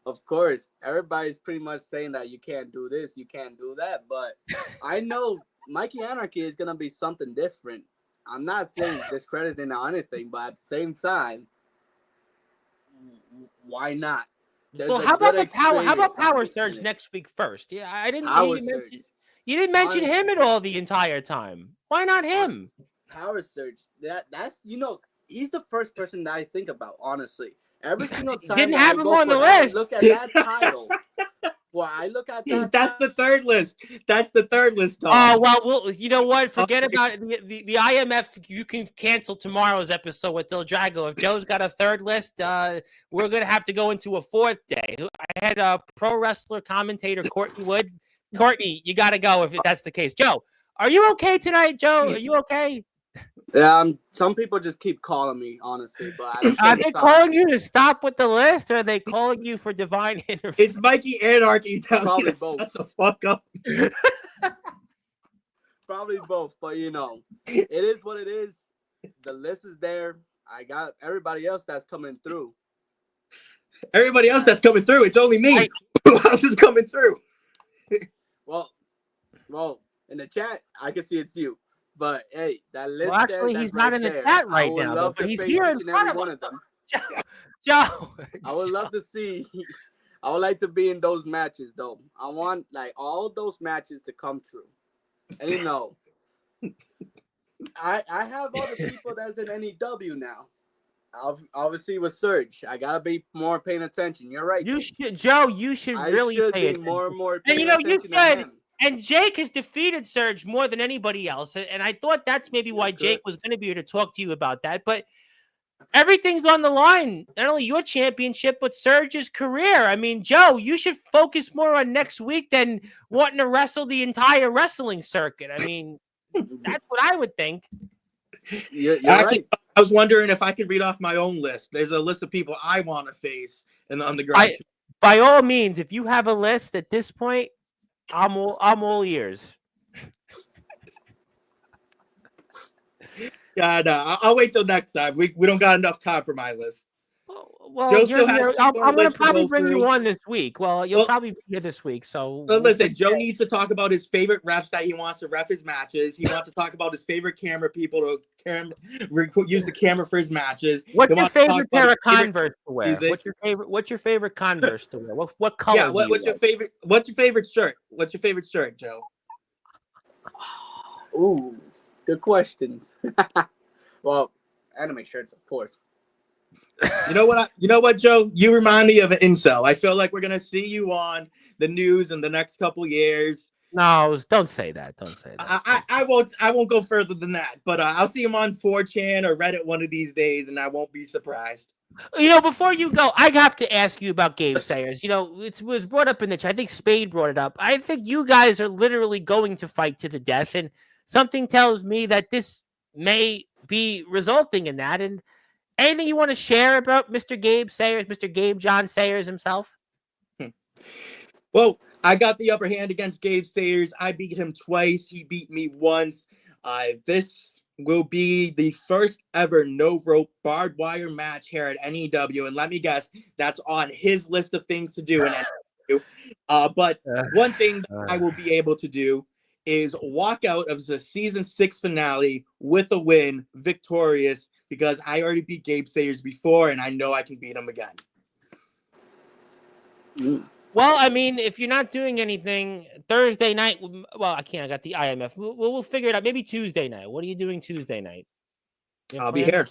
of course, everybody's pretty much saying that you can't do this, you can't do that, but I know Mikey Anarchy is gonna be something different. I'm not saying discrediting or anything, but at the same time, why not? How about Power Surge next week first? Yeah, I didn't. You didn't mention him at all the entire time. Why not him? Power Surge. That's he's the first person that I think about. Honestly, every single time didn't have him on the list. Look at that title. Well, I look at that. That's the third list. That's the third list, Tom. Oh, well, you know what? Forget about the IMF. You can cancel tomorrow's episode with Del Drago. If Joe's got a third list, we're going to have to go into a fourth day. I had a pro wrestler commentator, Courtney Wood. Courtney, you got to go if that's the case. Joe, are you okay tonight, Joe? Are you okay? Yeah, some people just keep calling me, honestly. But are they calling you to stop with the list, or are they calling you for divine intervention? It's Mikey Anarchy telling Probably you to both. shut the fuck up. Probably both, but it is what it is. The list is there. I got everybody else that's coming through. Everybody else that's coming through, it's only me. Who else is coming through? Well, in the chat, I can see it's you. But hey, that list. Well, actually, he's not in the chat right now, but he's here in front of one of them. Joe, I would love to see. I would like to be in those matches, though. I want all those matches to come true. And I have all the people that's in NEW now. Obviously with Surge, I gotta be more paying attention. You're right. You should, Joe. You should really pay attention. More and more. And you should. And Jake has defeated Surge more than anybody else. And I thought that's maybe why Jake was going to be here to talk to you about that. But everything's on the line. Not only your championship, but Surge's career. I mean, Joe, you should focus more on next week than wanting to wrestle the entire wrestling circuit. I mean, that's what I would think. You're Actually, right. I was wondering if I could read off my own list. There's a list of people I want to face in the underground. By all means, if you have a list at this point, I'm all ears. Yeah, no, I'll wait till next time. We don't got enough time for my list. Well, Joe still has I'm going to probably bring through. you on this week. Well, you'll probably be here this week. So listen, Joe needs to talk about his favorite refs that he wants to ref his matches. He wants to talk about his favorite camera people to use the camera for his matches. What's your favorite pair of Converse to wear? What's your favorite Converse to wear? What color? Yeah, what's your favorite? What's your favorite shirt? What's your favorite shirt, Joe? Ooh, good questions. Well, anime shirts, of course. You know what, Joe? You remind me of an incel. I feel like we're gonna see you on the news in the next couple years. No, don't say that. Don't say that. I won't go further than that. But I'll see him on 4chan or Reddit one of these days, and I won't be surprised. Before you go, I have to ask you about Gabe Sayers. It was brought up in the chat. I think Spade brought it up. I think you guys are literally going to fight to the death, and something tells me that this may be resulting in that. And anything you want to share about Mr. Gabe Sayers, Mr. Gabe John Sayers himself? Well, I got the upper hand against Gabe Sayers. I beat him twice. He beat me once. This will be the first ever no rope barbed wire match here at NEW. And let me guess, that's on his list of things to do in NEW. But one thing that I will be able to do is walk out of the season 6 finale with a win, victorious, because I already beat Gabe Sayers before, and I know I can beat him again. Well, I mean, if you're not doing anything Thursday night, well, I can't. I got the IMF. We'll figure it out. Maybe Tuesday night. What are you doing Tuesday night? I'll be here.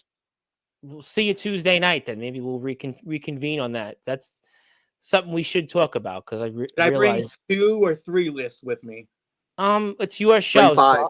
We'll see you Tuesday night then. Maybe we'll reconvene on that. That's something we should talk about because Did I bring 2 or 3 lists with me? It's your show. Bring 5.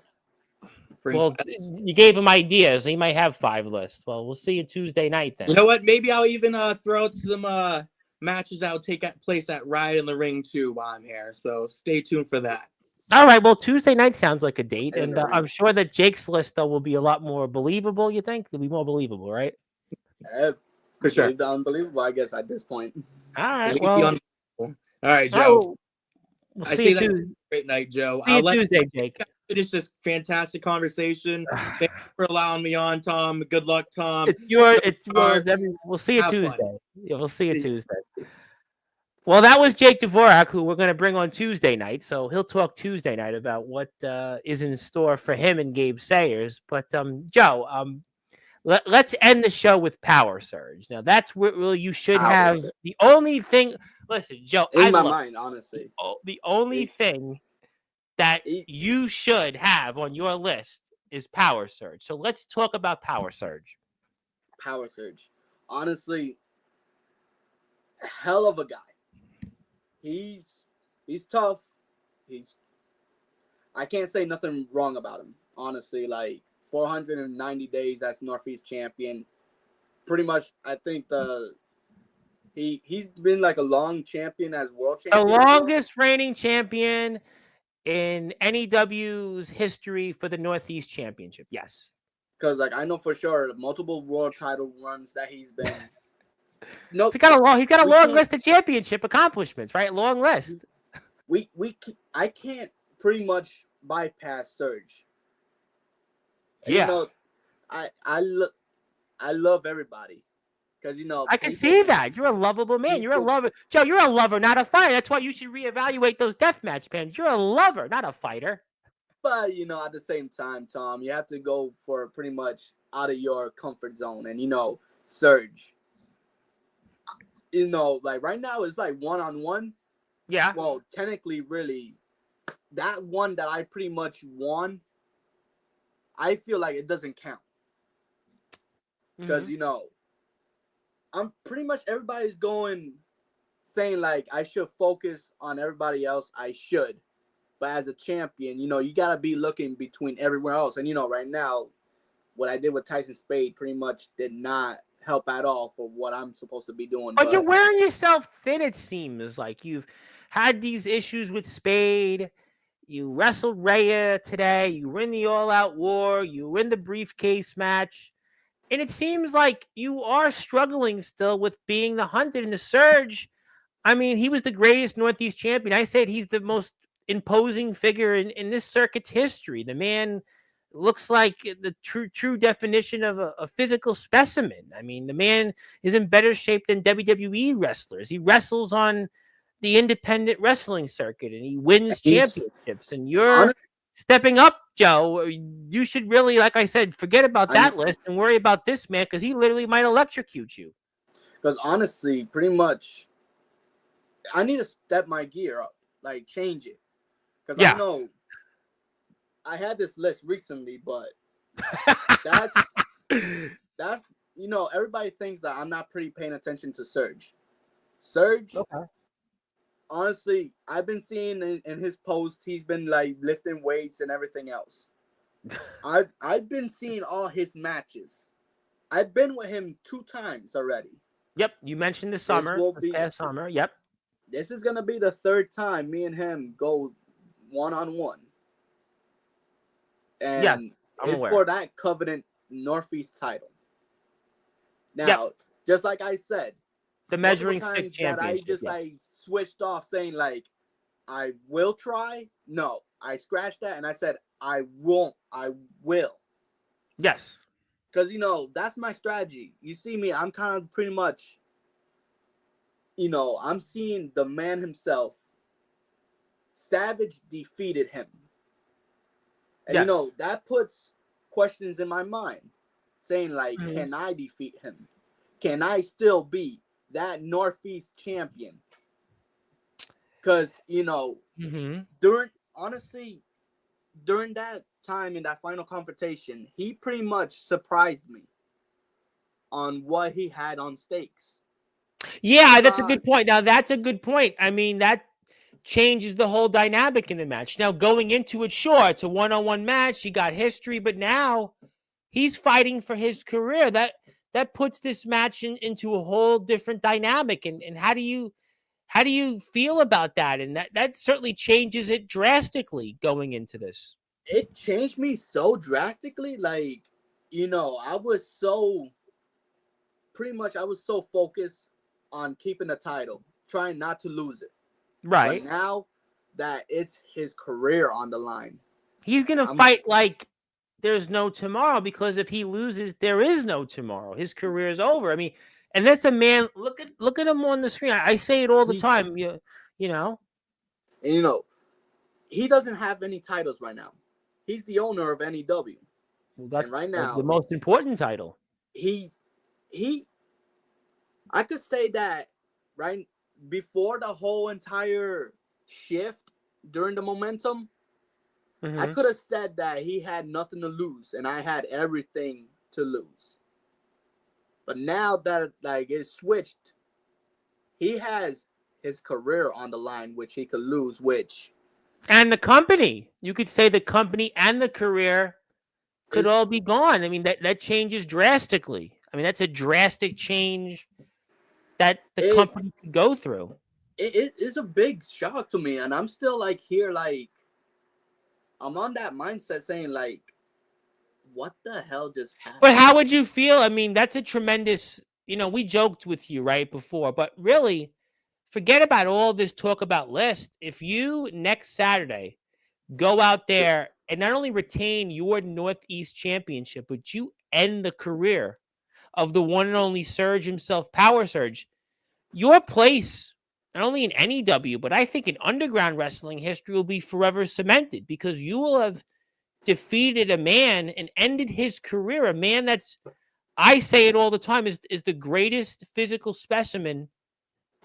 Well, you gave him ideas. He might have 5 lists. Well, we'll see you Tuesday night then. You know what? Maybe I'll even throw out some matches that will take place at Riot in the Ring too while I'm here. So stay tuned for that. All right. Well, Tuesday night sounds like a date, and I'm sure that Jake's list though will be a lot more believable. You think it'll be more believable, right? For sure. The unbelievable, I guess, at this point. All right. Well, all right, Joe. We'll see you Tuesday. Great night, Joe. See you Tuesday, Jake. Finish this fantastic conversation. Thank you for allowing me on, Tom. Good luck, Tom. It's yours. We'll see you Tuesday. Yeah, we'll see you Tuesday. Well, that was Jake Dvorak, who we're going to bring on Tuesday night. So he'll talk Tuesday night about what is in store for him and Gabe Sayers. But Joe, let's end the show with Power Surge. Now that's where you should have the only thing. Listen, Joe, in my mind, honestly, the only thing that you should have on your list is Power Surge. So let's talk about Power Surge. Power Surge, honestly, hell of a guy. He's He's tough. I can't say nothing wrong about him. Honestly, like 490 days as Northeast champion. Pretty much, I think he's been like a long champion as world The champion. longest reigning champion in NEW's history for the Northeast Championship. Yes. Because like I know for sure multiple world title runs that he's been. No, He's got a long list of championship accomplishments, right? Long list. I can't pretty much bypass Surge. Yeah. You know, I love everybody. Because, you know, I can see that. You're a lovable man. You're a lover. Joe, you're a lover, not a fighter. That's why you should reevaluate those deathmatch pens. You're a lover, not a fighter. But, you know, at the same time, Tom, you have to go for pretty much out of your comfort zone. And, you know, Surge. You know, like right now it's like one-on-one. Yeah. Well, technically, really, that one that I pretty much won, I feel like it doesn't count. Because, you know, I'm pretty much everybody's saying like I should focus on everybody else. I should. But as a champion, you know, you got to be looking between everywhere else. And, you know, right now, what I did with Tyson Spade pretty much did not help at all for what I'm supposed to be doing. But you're wearing yourself thin, it seems. Like you've had these issues with Spade. You wrestled Rhea today. You were in the all-out war. You were in the briefcase match. And it seems like you are struggling still with being the Hunted and the Surge. I mean, he was the greatest Northeast champion. I said he's the most imposing figure in this circuit's history. The man looks like the true definition of a physical specimen. I mean, the man is in better shape than WWE wrestlers. He wrestles on the independent wrestling circuit and he wins championships. And you're stepping up, Joe. You should really, like I said, forget about that list and worry about this man because he literally might electrocute you. Because honestly, pretty much, I need to step my gear up, like change it. Because I know I had this list recently, but that's you know, everybody thinks that I'm not pretty paying attention to Surge. Surge, honestly, I've been seeing in his posts, he's been like lifting weights and everything else. I've been seeing all his matches. I've been with him 2 times already. Yep, you mentioned this past summer. Yep. This is gonna be the 3rd time me and him go one-on-one. And it's for that Covenant Northeast title. Now, just like I said, the measuring stick championship. That I switched off saying like, I will try. No, I scratched that and I said, I won't. I will. Yes. Because, you know, that's my strategy. You see me, I'm kind of pretty much, you know, I'm seeing the man himself. Savage defeated him. And, you know, that puts questions in my mind. Saying, like, can I defeat him? Can I still be that Northeast champion? Because, you know, during that time in that final confrontation, he pretty much surprised me on what he had on stakes. Yeah, that's a good point. Now, that's a good point. I mean, that changes the whole dynamic in the match. Now, going into it, sure, it's a one-on-one match. You got history, but now he's fighting for his career. That puts this match into a whole different dynamic. And how do you feel about that? And that certainly changes it drastically going into this. It changed me so drastically. Like, you know, I was so focused on keeping the title, trying not to lose it. Right. But now that it's his career on the line, he's going to fight like there's no tomorrow, because if he loses, there is no tomorrow. His career is over. I mean, and that's a man. Look at him on the screen. I say it all the time. You know. And, you know, he doesn't have any titles right now. He's the owner of NEW. Well, that's right now the most important title. I could say that right before the whole entire shift during the momentum, I could have said that he had nothing to lose and I had everything to lose. But now that like it's switched, he has his career on the line, which he could lose, which and the company. You could say the company and the career could all be gone. I mean, that changes drastically. I mean, that's a drastic change that the company could go through. It is a big shock to me, and I'm still like here, like I'm on that mindset saying like, what the hell just happened? But how would you feel? I mean, that's a tremendous. We joked with you right before, but really, forget about all this talk about list. If you next Saturday go out there and not only retain your Northeast championship, but you end the career of the one and only Surge himself, Power Surge, your place, not only in NEW, but I think in underground wrestling history will be forever cemented because you will have defeated a man and ended his career. A man that's, I say it all the time, is the greatest physical specimen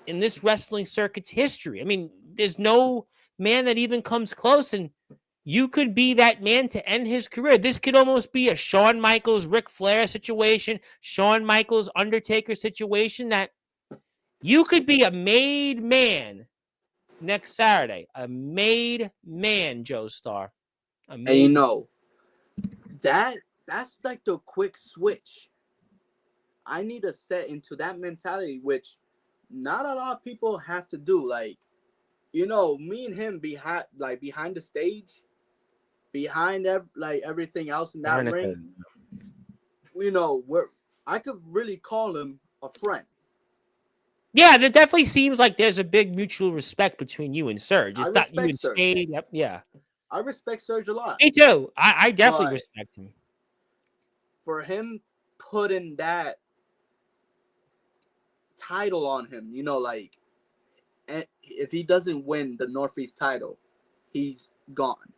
in this wrestling circuit's history. I mean, there's no man that even comes close, and you could be that man to end his career. This could almost be a Shawn Michaels, Ric Flair situation, Shawn Michaels, Undertaker situation, that you could be a made man next Saturday. A made man, Joestar. And that's like the quick switch. I need to set into that mentality, which not a lot of people have to do. Like, me and him behind the stage, behind everything else in that ring. I could really call him a friend. Yeah, there definitely seems like there's a big mutual respect between you and Surge. It's not you and Surge. Spade. Yep, yeah. I respect Surge a lot. Me too. I definitely respect him. For him putting that title on him, and if he doesn't win the Northeast title, he's gone.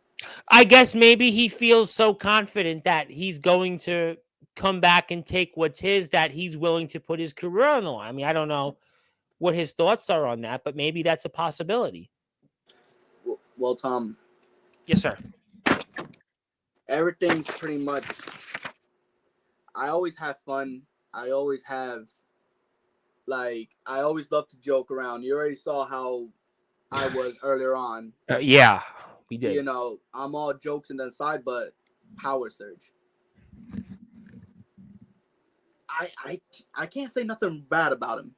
I guess maybe he feels so confident that he's going to come back and take what's his that he's willing to put his career on the line. I mean, I don't know what his thoughts are on that, but maybe that's a possibility. Well, Tom. Yes, sir. Everything's pretty much. I always have fun. I always have. I always love to joke around. You already saw how I was earlier on. Yeah, we did. I'm all jokes and then side, but Power Surge. I can't say nothing bad about him.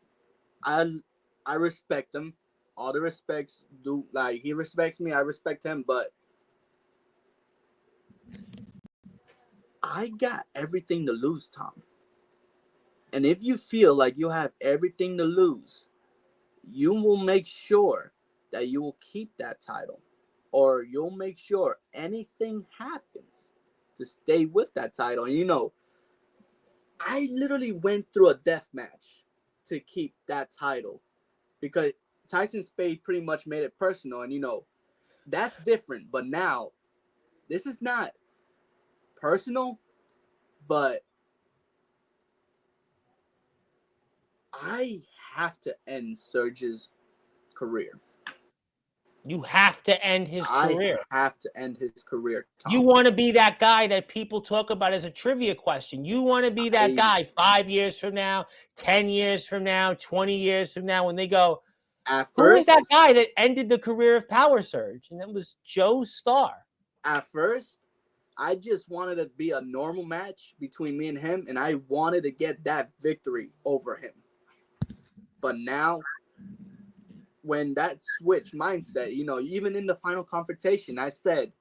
I respect him. All the respects do. He respects me. I respect him, but I got everything to lose, Tom. And if you feel like you have everything to lose, you will make sure that you will keep that title, or you'll make sure anything happens to stay with that title. And I literally went through a death match to keep that title because Tyson Spade pretty much made it personal, and that's different. But now, this is not personal, but I have to end Surge's career. You have to end his career. I have to end his career, Tom. You want to be that guy that people talk about as a trivia question. You want to be that guy 5 years from now, 10 years from now, 20 years from now, when they go, who is that guy that ended the career of Power Surge? And that was Joestar. At first, I just wanted it to be a normal match between me and him, and I wanted to get that victory over him. But now, when that switch mindset, even in the final confrontation, I said,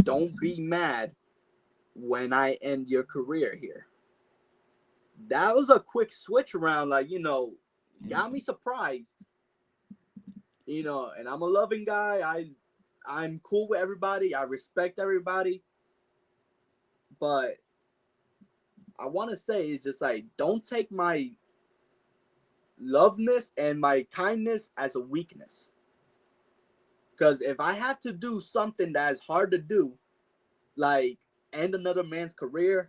don't be mad when I end your career here. That was a quick switch around, got me surprised. And I'm a loving guy. I'm cool with everybody. I respect everybody. But I want to say it's just don't take my loveness and my kindness as a weakness. Because if I have to do something that is hard to do, like end another man's career,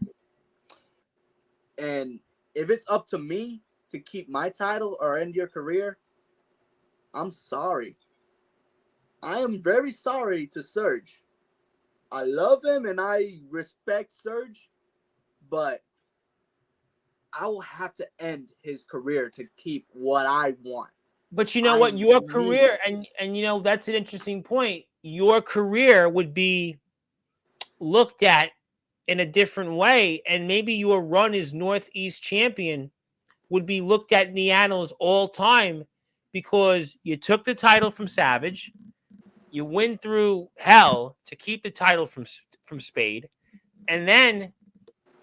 and if it's up to me to keep my title or end your career, I'm sorry. I am very sorry to Surge. I love him and I respect Surge, but I will have to end his career to keep what I want. But you know what? Your career, and you know, that's an interesting point. Your career would be looked at in a different way, and maybe your run as Northeast champion would be looked at in the annals all time because you took the title from Savage, you went through hell to keep the title from Spade, and then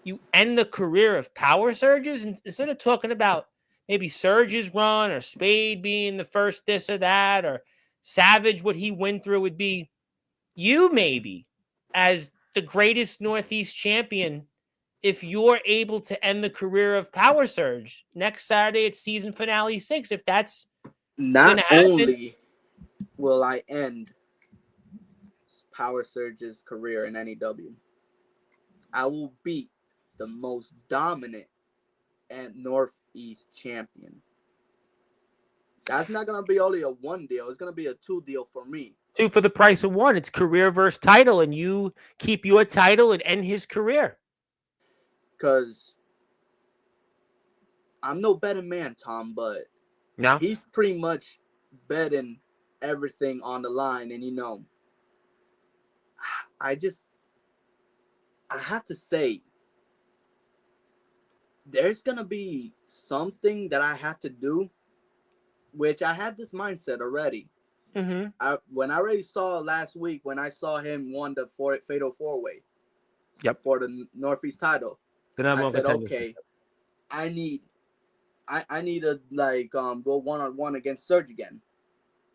you end the career of Power Surges. And instead of talking about maybe Surge's run or Spade being the first this or that, or Savage, what he went through, would be you maybe as the greatest Northeast champion if you're able to end the career of Power Surge next Saturday at season finale 6. If that's not gonna happen. Only will I end Power Surge's career in NEW, I will beat the most dominant and Northeast champion. That's not gonna be only a 1 deal; it's gonna be a 2 deal for me. 2 for the price of 1. It's career versus title, and you keep your title and end his career. Because I'm no betting man, Tom, but no, he's pretty much betting everything on the line. And, you know, I have to say, there's going to be something that I have to do, which I had this mindset already. Mm-hmm. When I already saw last week, when I saw him won the Fatal 4-Way for the Northeast title, I said, okay, I need to like go 1-on-1 against Surge again.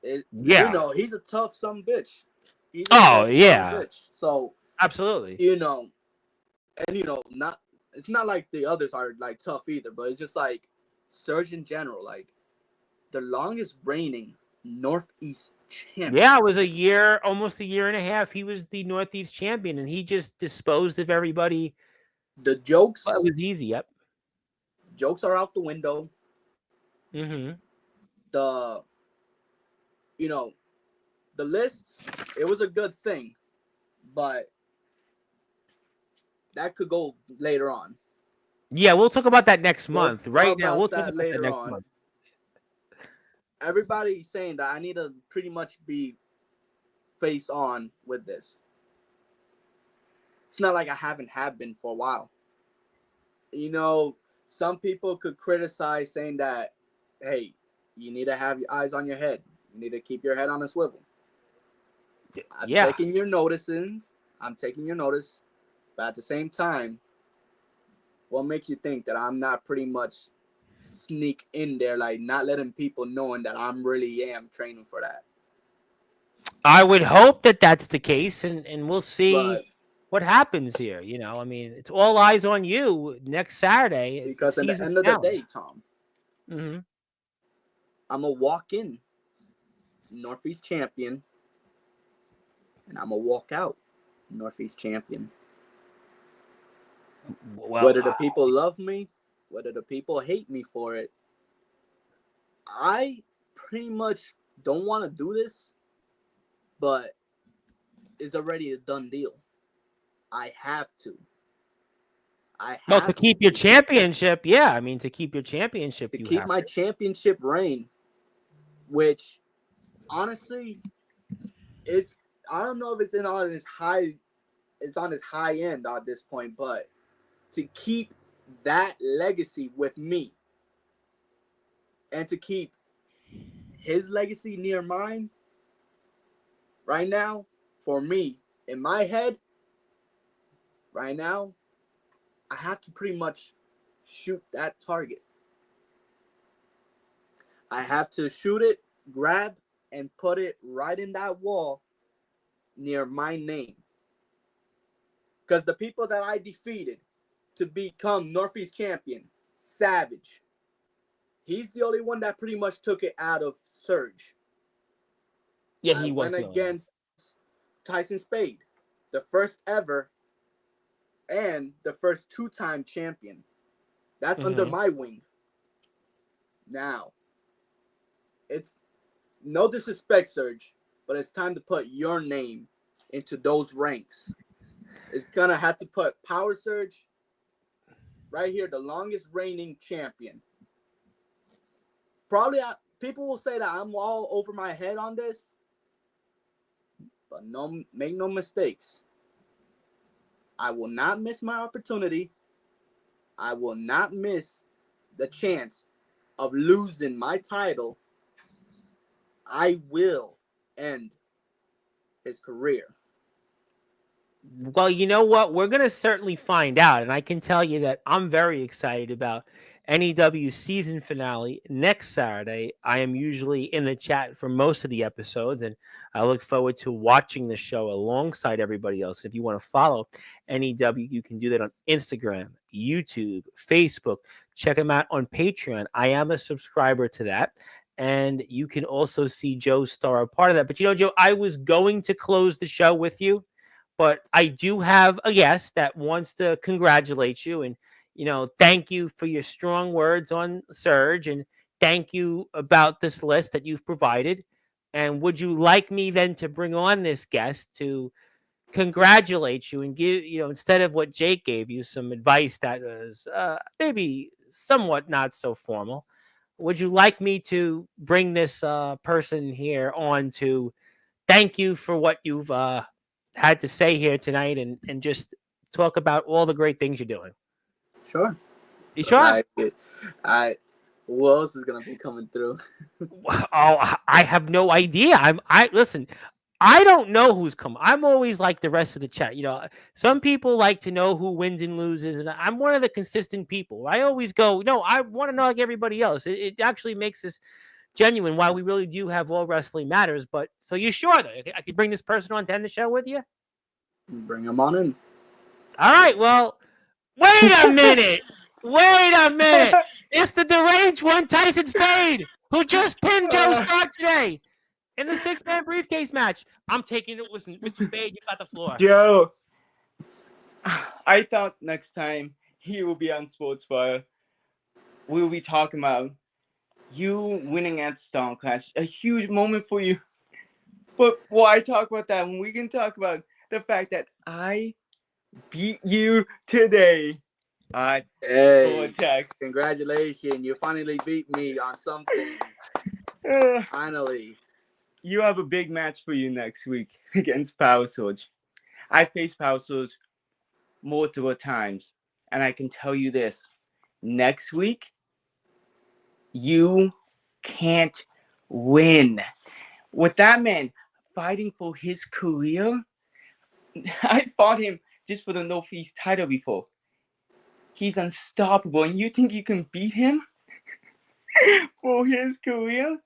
You know, he's a tough son bitch. He's a tough bitch. So absolutely, you know, and you know, it's not like the others are like tough either, but it's just like Surge in general, like the longest reigning Northeast champion. Yeah, it was almost a year and a half. He was the Northeast champion, and he just disposed of everybody. The jokes. Well, it was easy. Yep. Jokes are out the window. Mm-hmm. You know, the list, it was a good thing, but that could go later on. Yeah, we'll talk about that next month. Right now, we'll talk about later that next on. month. Everybody's saying that I need to pretty much be face on with this. It's not like I haven't been for a while. You know, some people could criticize saying that, hey, you need to have your eyes on your head. You need to keep your head on a swivel. I'm taking your notices. I'm taking your notice. But at the same time, what makes you think that I'm not pretty much sneak in there, like not letting people knowing that I'm really am training for that? I would hope that that's the case, and we'll see what happens here. You know, I mean, it's all eyes on you next Saturday. Because at the end of the day, Tom, mm-hmm. I'm a walk-in Northeast champion, and I'm a walk-out Northeast champion. Well, whether the people love me, whether the people hate me for it, I pretty much don't want to do this, but it's already a done deal. I have to. To keep your championship, yeah. I mean, to keep your championship, to keep my championship reign, which honestly, I don't know if it's on his high end at this point, but to keep that legacy with me and to keep his legacy near mine right now, for me, in my head, right now, I have to pretty much shoot that target. I have to shoot it, grab, and put it right in that wall near my name. Because the people that I defeated to become Northeast champion, Savage, he's the only one that pretty much took it out of Surge. Yeah, he went against Tyson Spade, the first ever and the first 2-time champion. That's under my wing. Now, it's no disrespect, Surge, but it's time to put your name into those ranks. It's gonna have to put Power Surge right here, the longest reigning champion. Probably people will say that I'm all over my head on this, but make no mistakes. I will not miss my opportunity. I will not miss the chance of losing my title. I will end his career. Well, you know what? We're going to certainly find out. And I can tell you that I'm very excited about NEW season finale next Saturday. I am usually in the chat for most of the episodes, and I look forward to watching the show alongside everybody else. If you want to follow NEW, you can do that on Instagram, YouTube, Facebook. Check them out on Patreon. I am a subscriber to that. And you can also see Joestar a part of that. But Joe, I was going to close the show with you, but I do have a guest that wants to congratulate you and, thank you for your strong words on Surge, and thank you about this list that you've provided. And would you like me then to bring on this guest to congratulate you and give, instead of what Jake gave you, some advice that was maybe somewhat not so formal? Would you like me to bring this person here on to thank you for what you've had to say here tonight, and just talk about all the great things you're doing? Sure. You sure? Who else is gonna be coming through? Oh, I have no idea. Listen. I don't know who's coming. I'm always like the rest of the chat. Some people like to know who wins and loses, and I'm one of the consistent people. I always go, no, I want to know like everybody else. It actually makes us genuine why we really do have All Wrestling Matters. But so you sure that I could bring this person on to end the show with you? Bring him on in. All right. Well, wait a minute. It's the deranged one, Tyson Spade, who just pinned Joestar today in the 6-man briefcase match. I'm taking it. Listen, Mr. Spade, you got the floor. Joe, I thought next time he will be on Sportswire, we'll be talking about you winning at Stone Clash. A huge moment for you. But why talk about that when we can talk about the fact that I beat you today? Hey, congratulations. You finally beat me on something. Finally. You have a big match for you next week against Power Surge. I faced Power Surge multiple times, and I can tell you this. Next week, you can't win. With that man fighting for his career, I fought him just for the Northeast title before. He's unstoppable, and you think you can beat him for his career?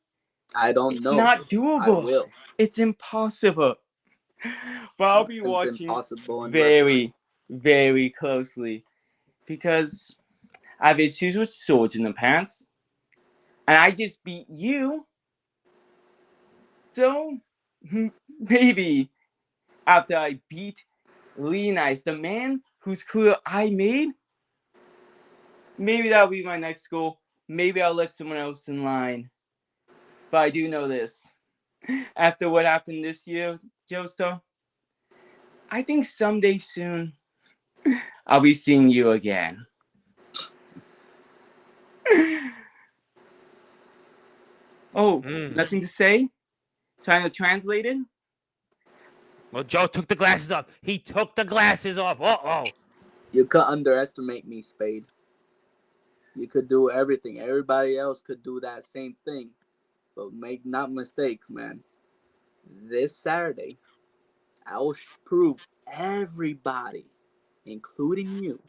I don't know. It's not doable. I will. It's impossible. But I'll be watching very, very closely because I've had issues with swords in the past, and I just beat you. So maybe after I beat Lee Nice, the man whose career I made, maybe that'll be my next goal. Maybe I'll let someone else in line. But I do know this. After what happened this year, Joestar, I think someday soon I'll be seeing you again. Nothing to say? Trying to translate it? Well, Joe took the glasses off. He took the glasses off. Uh-oh. You could underestimate me, Spade. You could do everything. Everybody else could do that same thing. But make not mistake, man. This Saturday, I will prove everybody, including you,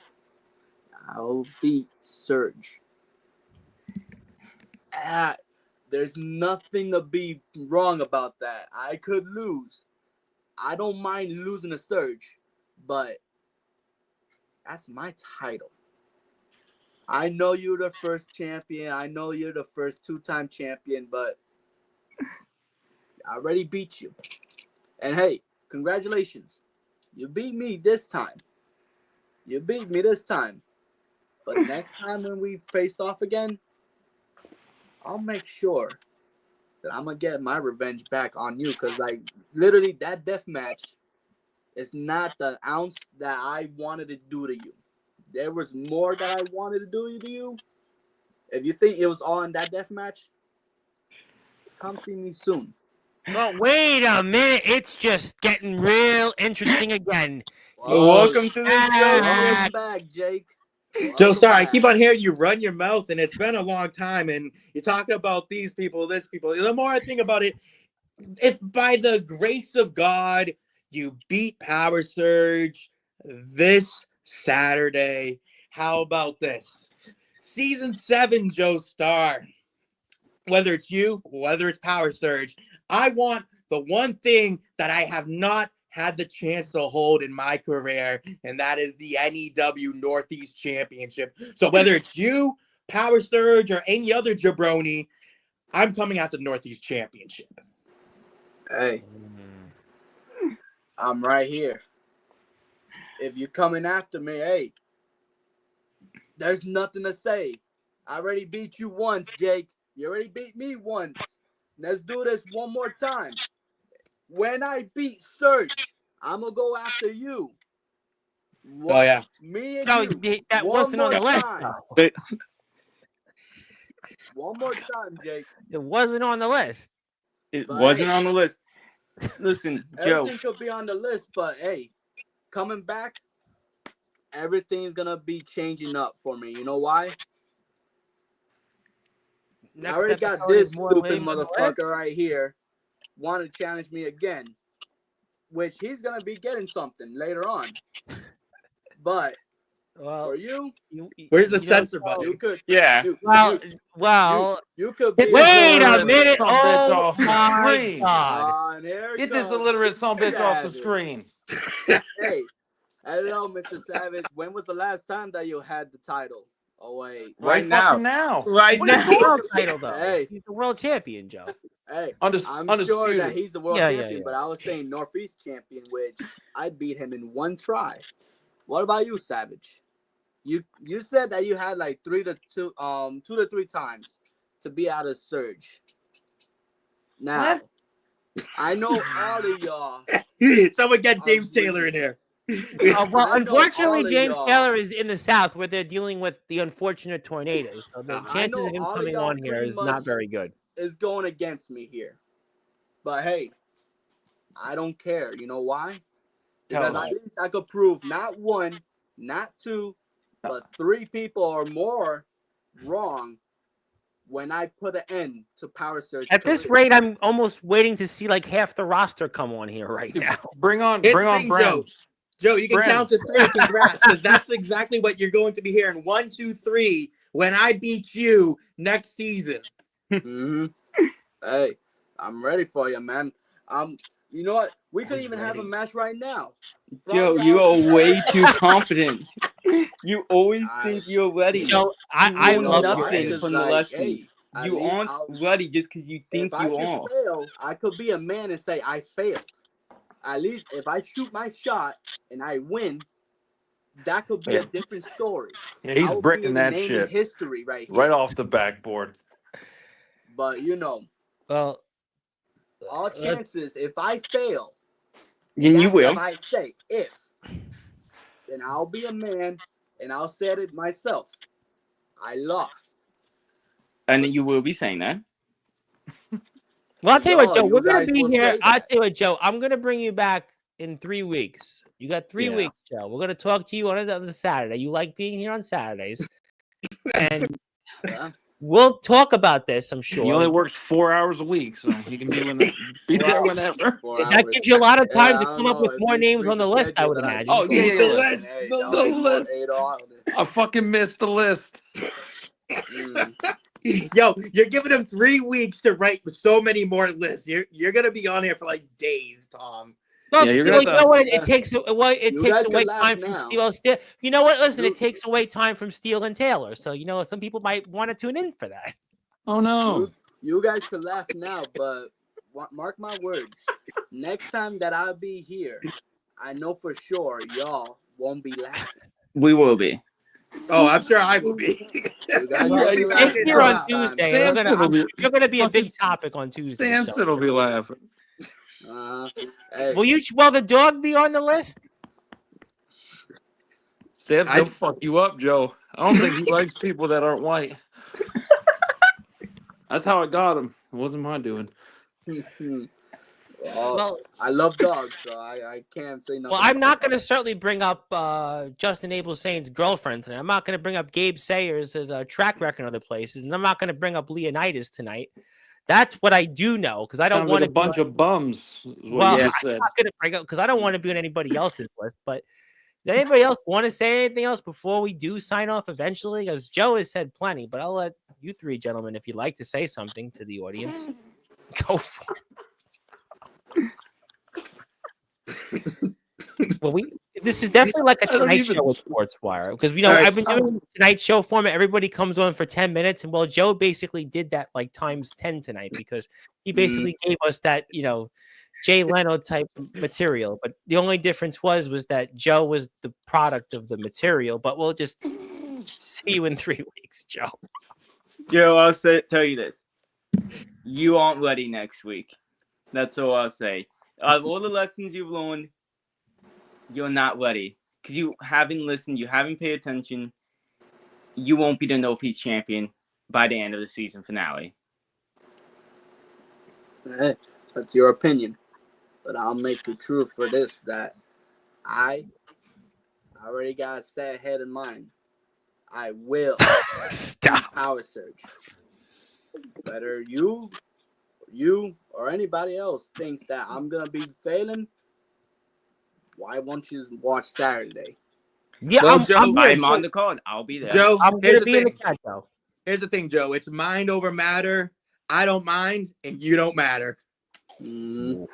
I will beat Surge. There's nothing to be wrong about that. I could lose. I don't mind losing a Surge, but that's my title. I know you're the first champion. I know you're the first 2-time champion, but I already beat you. And hey, congratulations. You beat me this time. But next time when we faced off again, I'll make sure that I'm going to get my revenge back on you. Because, literally, that death match is not the ounce that I wanted to do to you. There was more that I wanted to do to you. If you think it was all in that death match, come see me soon. Well, wait a minute. It's just getting real interesting again. Welcome to the show. Welcome back, Jake. Joestar, I keep on hearing you run your mouth, and it's been a long time, and you're talking about these people, this people. The more I think about it, if by the grace of God you beat Power Surge this Saturday, how about this? Season 7, Joestar. Whether it's you, whether it's Power Surge, I want the one thing that I have not had the chance to hold in my career, and that is the NEW Northeast Championship. So whether it's you, Power Surge, or any other jabroni, I'm coming after the Northeast Championship. Hey, I'm right here. If you're coming after me, hey, there's nothing to say. I already beat you once, Jake. You already beat me once. Let's do this one more time. When I beat Surge, I'm going to go after you. Oh, yeah. Me and No, you. that one wasn't on more the list. time. No. One more time, Jake. It wasn't on the list. It But wasn't hey, on the list. Listen, Joe. everything could be on the list, but hey, coming back, everything's going to be changing up for me. You know why? I already got this stupid motherfucker right here want to challenge me again, which he's going to be getting something later on. But for you, where's the censor button? You could, yeah. you could be. Wait a minute! Son of a bitch Oh off the my screen. God! Get this illiterate son of a bitch off the screen. Hey, hello, Mr. Savage. When was the last time that you had the title? Oh wait, Right now. Right What are now. you doing? World title though. Hey. He's the world champion, Joe. Hey, I'm Undisputed. sure that he's the world champion, Yeah. but I was saying Northeast champion, which I beat him in one try. What about you, Savage? You said that you had like 2 to 3 times to be out of Surge. Now, I know all of y'all. Someone get James Taylor in here. Well, unfortunately, James Taylor is in the South where they're dealing with the unfortunate tornadoes. So the chances of him coming on here is not very good. Is going against me here. But hey, I don't care. You know why? Because at least I could prove not 1, not 2, but 3 people or more wrong when I put an end to Power Surge. At this rate, I'm almost waiting to see like half the roster come on here right now. Bring on Brown. Joe, you can count to 3. Congrats, because that's exactly what you're going to be hearing. 1, 2, 3. When I beat you next season. Mm-hmm. Hey, I'm ready for you, man. You know what? We could even have a match right now. Joe, you are way too confident. You always think you're ready. Joe, I love nothing from the lessons. Hey, you aren't ready just because you think you are. If I just fail, I could be a man and say I failed. At least if I shoot my shot and I win, that could be a different story. Yeah, he's bricking that shit. History right here. Right off the backboard. But you know, well, all chances. If I fail, then you will. If I say then I'll be a man and I'll say it myself. I lost. And you will be saying that. Well, I'll tell you what, Joe. We're gonna be here. I'll tell you what, Joe. I'm gonna bring you back in 3 weeks. You got 3 weeks, Joe. We're gonna talk to you on a Saturday. You like being here on Saturdays, and we'll talk about this. I'm sure he only works 4 hours a week, so he can be there whenever. That gives you a lot of time to come up with more names on the list, I would imagine. Oh yeah, The list. I fucking missed the list. Yo, you're giving him 3 weeks to write so many more lists. You're gonna be on here for like days, Tom. Well, you know what? It takes away time from Steel. You know what? Listen, it takes away time from Steel and Taylor. So you know, some people might want to tune in for that. Oh no! You guys can laugh now, but mark my words. Next time that I'll be here, I know for sure y'all won't be laughing. We will be. Oh, I'm sure I will be. It's here on Tuesday. You're gonna be a big topic on Tuesday. Samson will be laughing. Hey. Will the dog be on the list? Samson will fuck you up, Joe. I don't think he likes people that aren't white. That's how I got him. It wasn't my doing. Well, I love dogs, so I can't say nothing. Well, I'm not going to certainly bring up Justin Abel Saint's girlfriend tonight. I'm not going to bring up Gabe Sayers' track record in other places, and I'm not going to bring up Leonidas tonight. That's what I do know, because I don't want like a bunch of bums. Well, I'm not going to bring up because I don't want to be on anybody else's list. But does anybody else want to say anything else before we do sign off eventually? Because Joe has said plenty, but I'll let you three gentlemen, if you'd like to say something to the audience, go for it. Well, this is definitely like a Tonight Show with Sportswire, because I've been doing the Tonight Show format. Everybody comes on for 10 minutes, and Joe basically did that like times 10 tonight, because he basically gave us that Jay Leno type material. But the only difference was that Joe was the product of the material. But we'll just see you in 3 weeks, Joe. Joe, I'll tell you this: you aren't ready next week. That's all I'll say. Out of all the lessons you've learned, you're not ready because you haven't listened, you haven't paid attention. You won't be the No Peace champion by the end of the season finale. Hey, that's your opinion, but I'll make it true for this that I already got a set head in mind. I will Stop Power Surge. Whether you or anybody else thinks that I'm gonna be failing, why won't you watch Saturday? Yeah, Well, I'm on the card. I'll be there. Joe, I'm going to be in the chat, though. Here's the thing, Joe. It's mind over matter. I don't mind, and you don't matter. Well,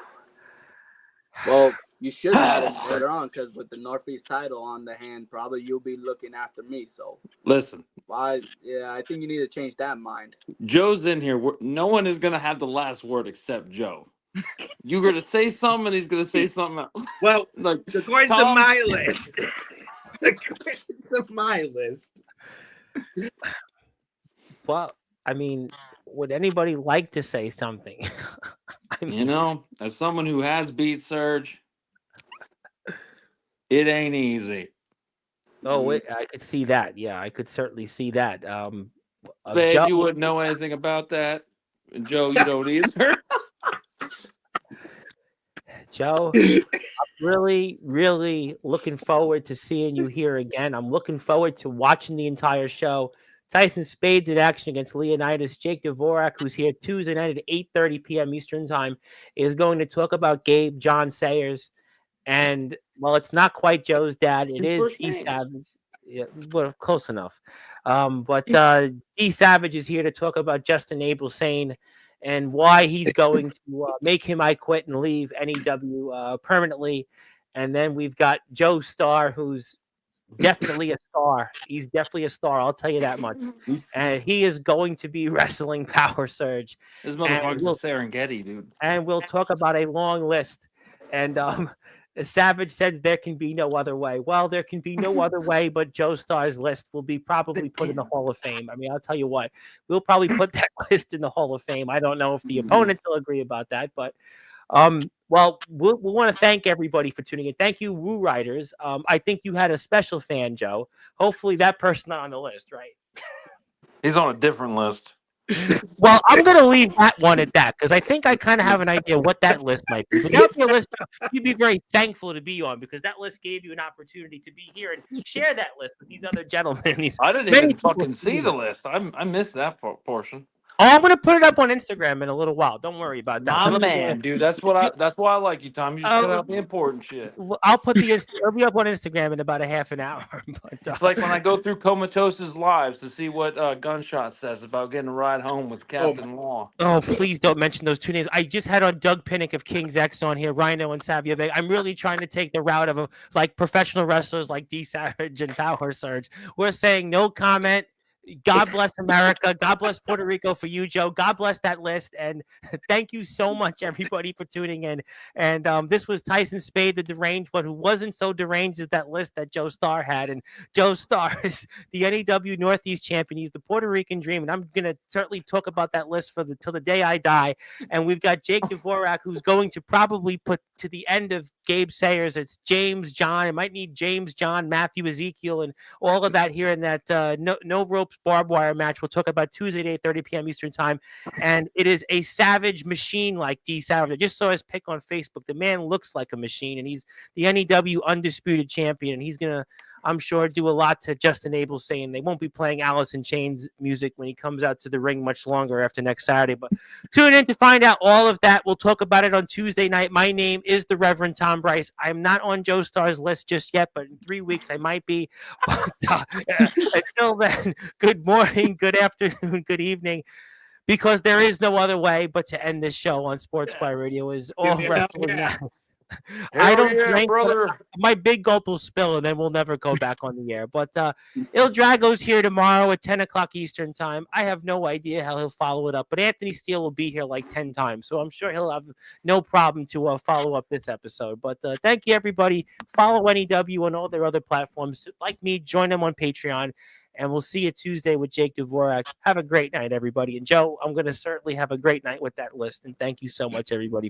you should matter later on, because with the Northeast title on the hand, probably you'll be looking after me. So listen. I think you need to change that mind. Joe's in here. No one is going to have the last word except Joe. You're going to say something, and he's going to say something else. Well, like according to my list. According to my list. Well, I mean, would anybody like to say something? I mean, as someone who has beat Surge, it ain't easy. Oh, I could see that. Yeah, I could certainly see that. Babe, Joe, you wouldn't know anything about that. And Joe, you don't either. Joe, I'm really, really looking forward to seeing you here again. I'm looking forward to watching the entire show. Tyson Spades in action against Leonidas. Jake Dvorak, who's here Tuesday night at 8:30 p.m. Eastern Time, is going to talk about Gabe John Sayers. And, well, it's not quite Joe's dad. It is D Savage. Yeah, well, close enough. But D Savage is here to talk about Justin Abel Saint and why he's going to make him I quit and leave NEW permanently. And then we've got Joestar, who's definitely a star. He's definitely a star. I'll tell you that much. And he is going to be wrestling Power Surge. This motherfucker's a Serengeti, dude. And we'll talk about a long list. And Savage says there can be no other way. Well, there can be no other way, but Joestar's list will be probably put in the Hall of Fame. I mean, I'll tell you what, we'll probably put that list in the Hall of Fame. I don't know if the opponents will agree about that, but well, we want to thank everybody for tuning in. Thank you, Woo Riders. I think you had a special fan, Joe. Hopefully that person's not on the list, right? He's on a different list. Well, I'm going to leave that one at that, because I think I kind of have an idea what that list might be. But that would be a list you'd be very thankful to be on, because that list gave you an opportunity to be here and share that list with these other gentlemen. I didn't even fucking see the list. I missed that portion. Oh, I'm gonna put it up on Instagram in a little while. Don't worry about that. My man, dude. That's why I like you, Tom. You just cut out the important shit. I'll put it'll be up on Instagram in about a half an hour. But, it's like when I go through Comatose's lives to see what Gunshot says about getting a ride home with Captain Law. Oh, please don't mention those two names. I just had on Doug Pinnick of King's X on here, Rhino and Savia Vega. I'm really trying to take the route of like professional wrestlers like D Savage and Power Surge. We're saying no comment. God bless America. God bless Puerto Rico for you, Joe. God bless that list. And thank you so much, everybody, for tuning in. And this was Tyson Spade, the deranged one, who wasn't so deranged as that list that Joestar had. And Joestar is the NEW Northeast champion. He's the Puerto Rican dream. And I'm going to certainly talk about that list till the day I die. And we've got Jake Dvorak, who's going to probably put to the end of Gabe Sayers. It's James, John. It might need James, John, Matthew, Ezekiel, and all of that here in that no ropes barbed wire match. We'll talk about Tuesday at 8:30 p.m. Eastern time, and it is a savage machine like D Savage. I just saw his pic on Facebook. The man looks like a machine, and he's the NEW undisputed champion, and he's gonna, I'm sure, do a lot to Justin Abel, saying they won't be playing Alice in Chains music when he comes out to the ring much longer after next Saturday. But tune in to find out all of that. We'll talk about it on Tuesday night. My name is the Reverend Tom Bryce. I'm not on Joestar's list just yet, but in 3 weeks I might be. But, until then, good morning, good afternoon, good evening, because there is no other way but to end this show on Sportswire Radio is all wrestling now. I don't drink, brother. My big gulp will spill, and then we'll never go back on the air. But Il Drago's here tomorrow at 10 o'clock Eastern time. I have no idea how he'll follow it up, but Anthony Steele will be here like 10 times, so I'm sure he'll have no problem to follow up this episode. But thank you, everybody. Follow NEW on all their other platforms. Like me, join them on Patreon, and we'll see you Tuesday with Jake Dvorak. Have a great night, everybody. And Joe, I'm going to certainly have a great night with that list, and thank you so much, everybody.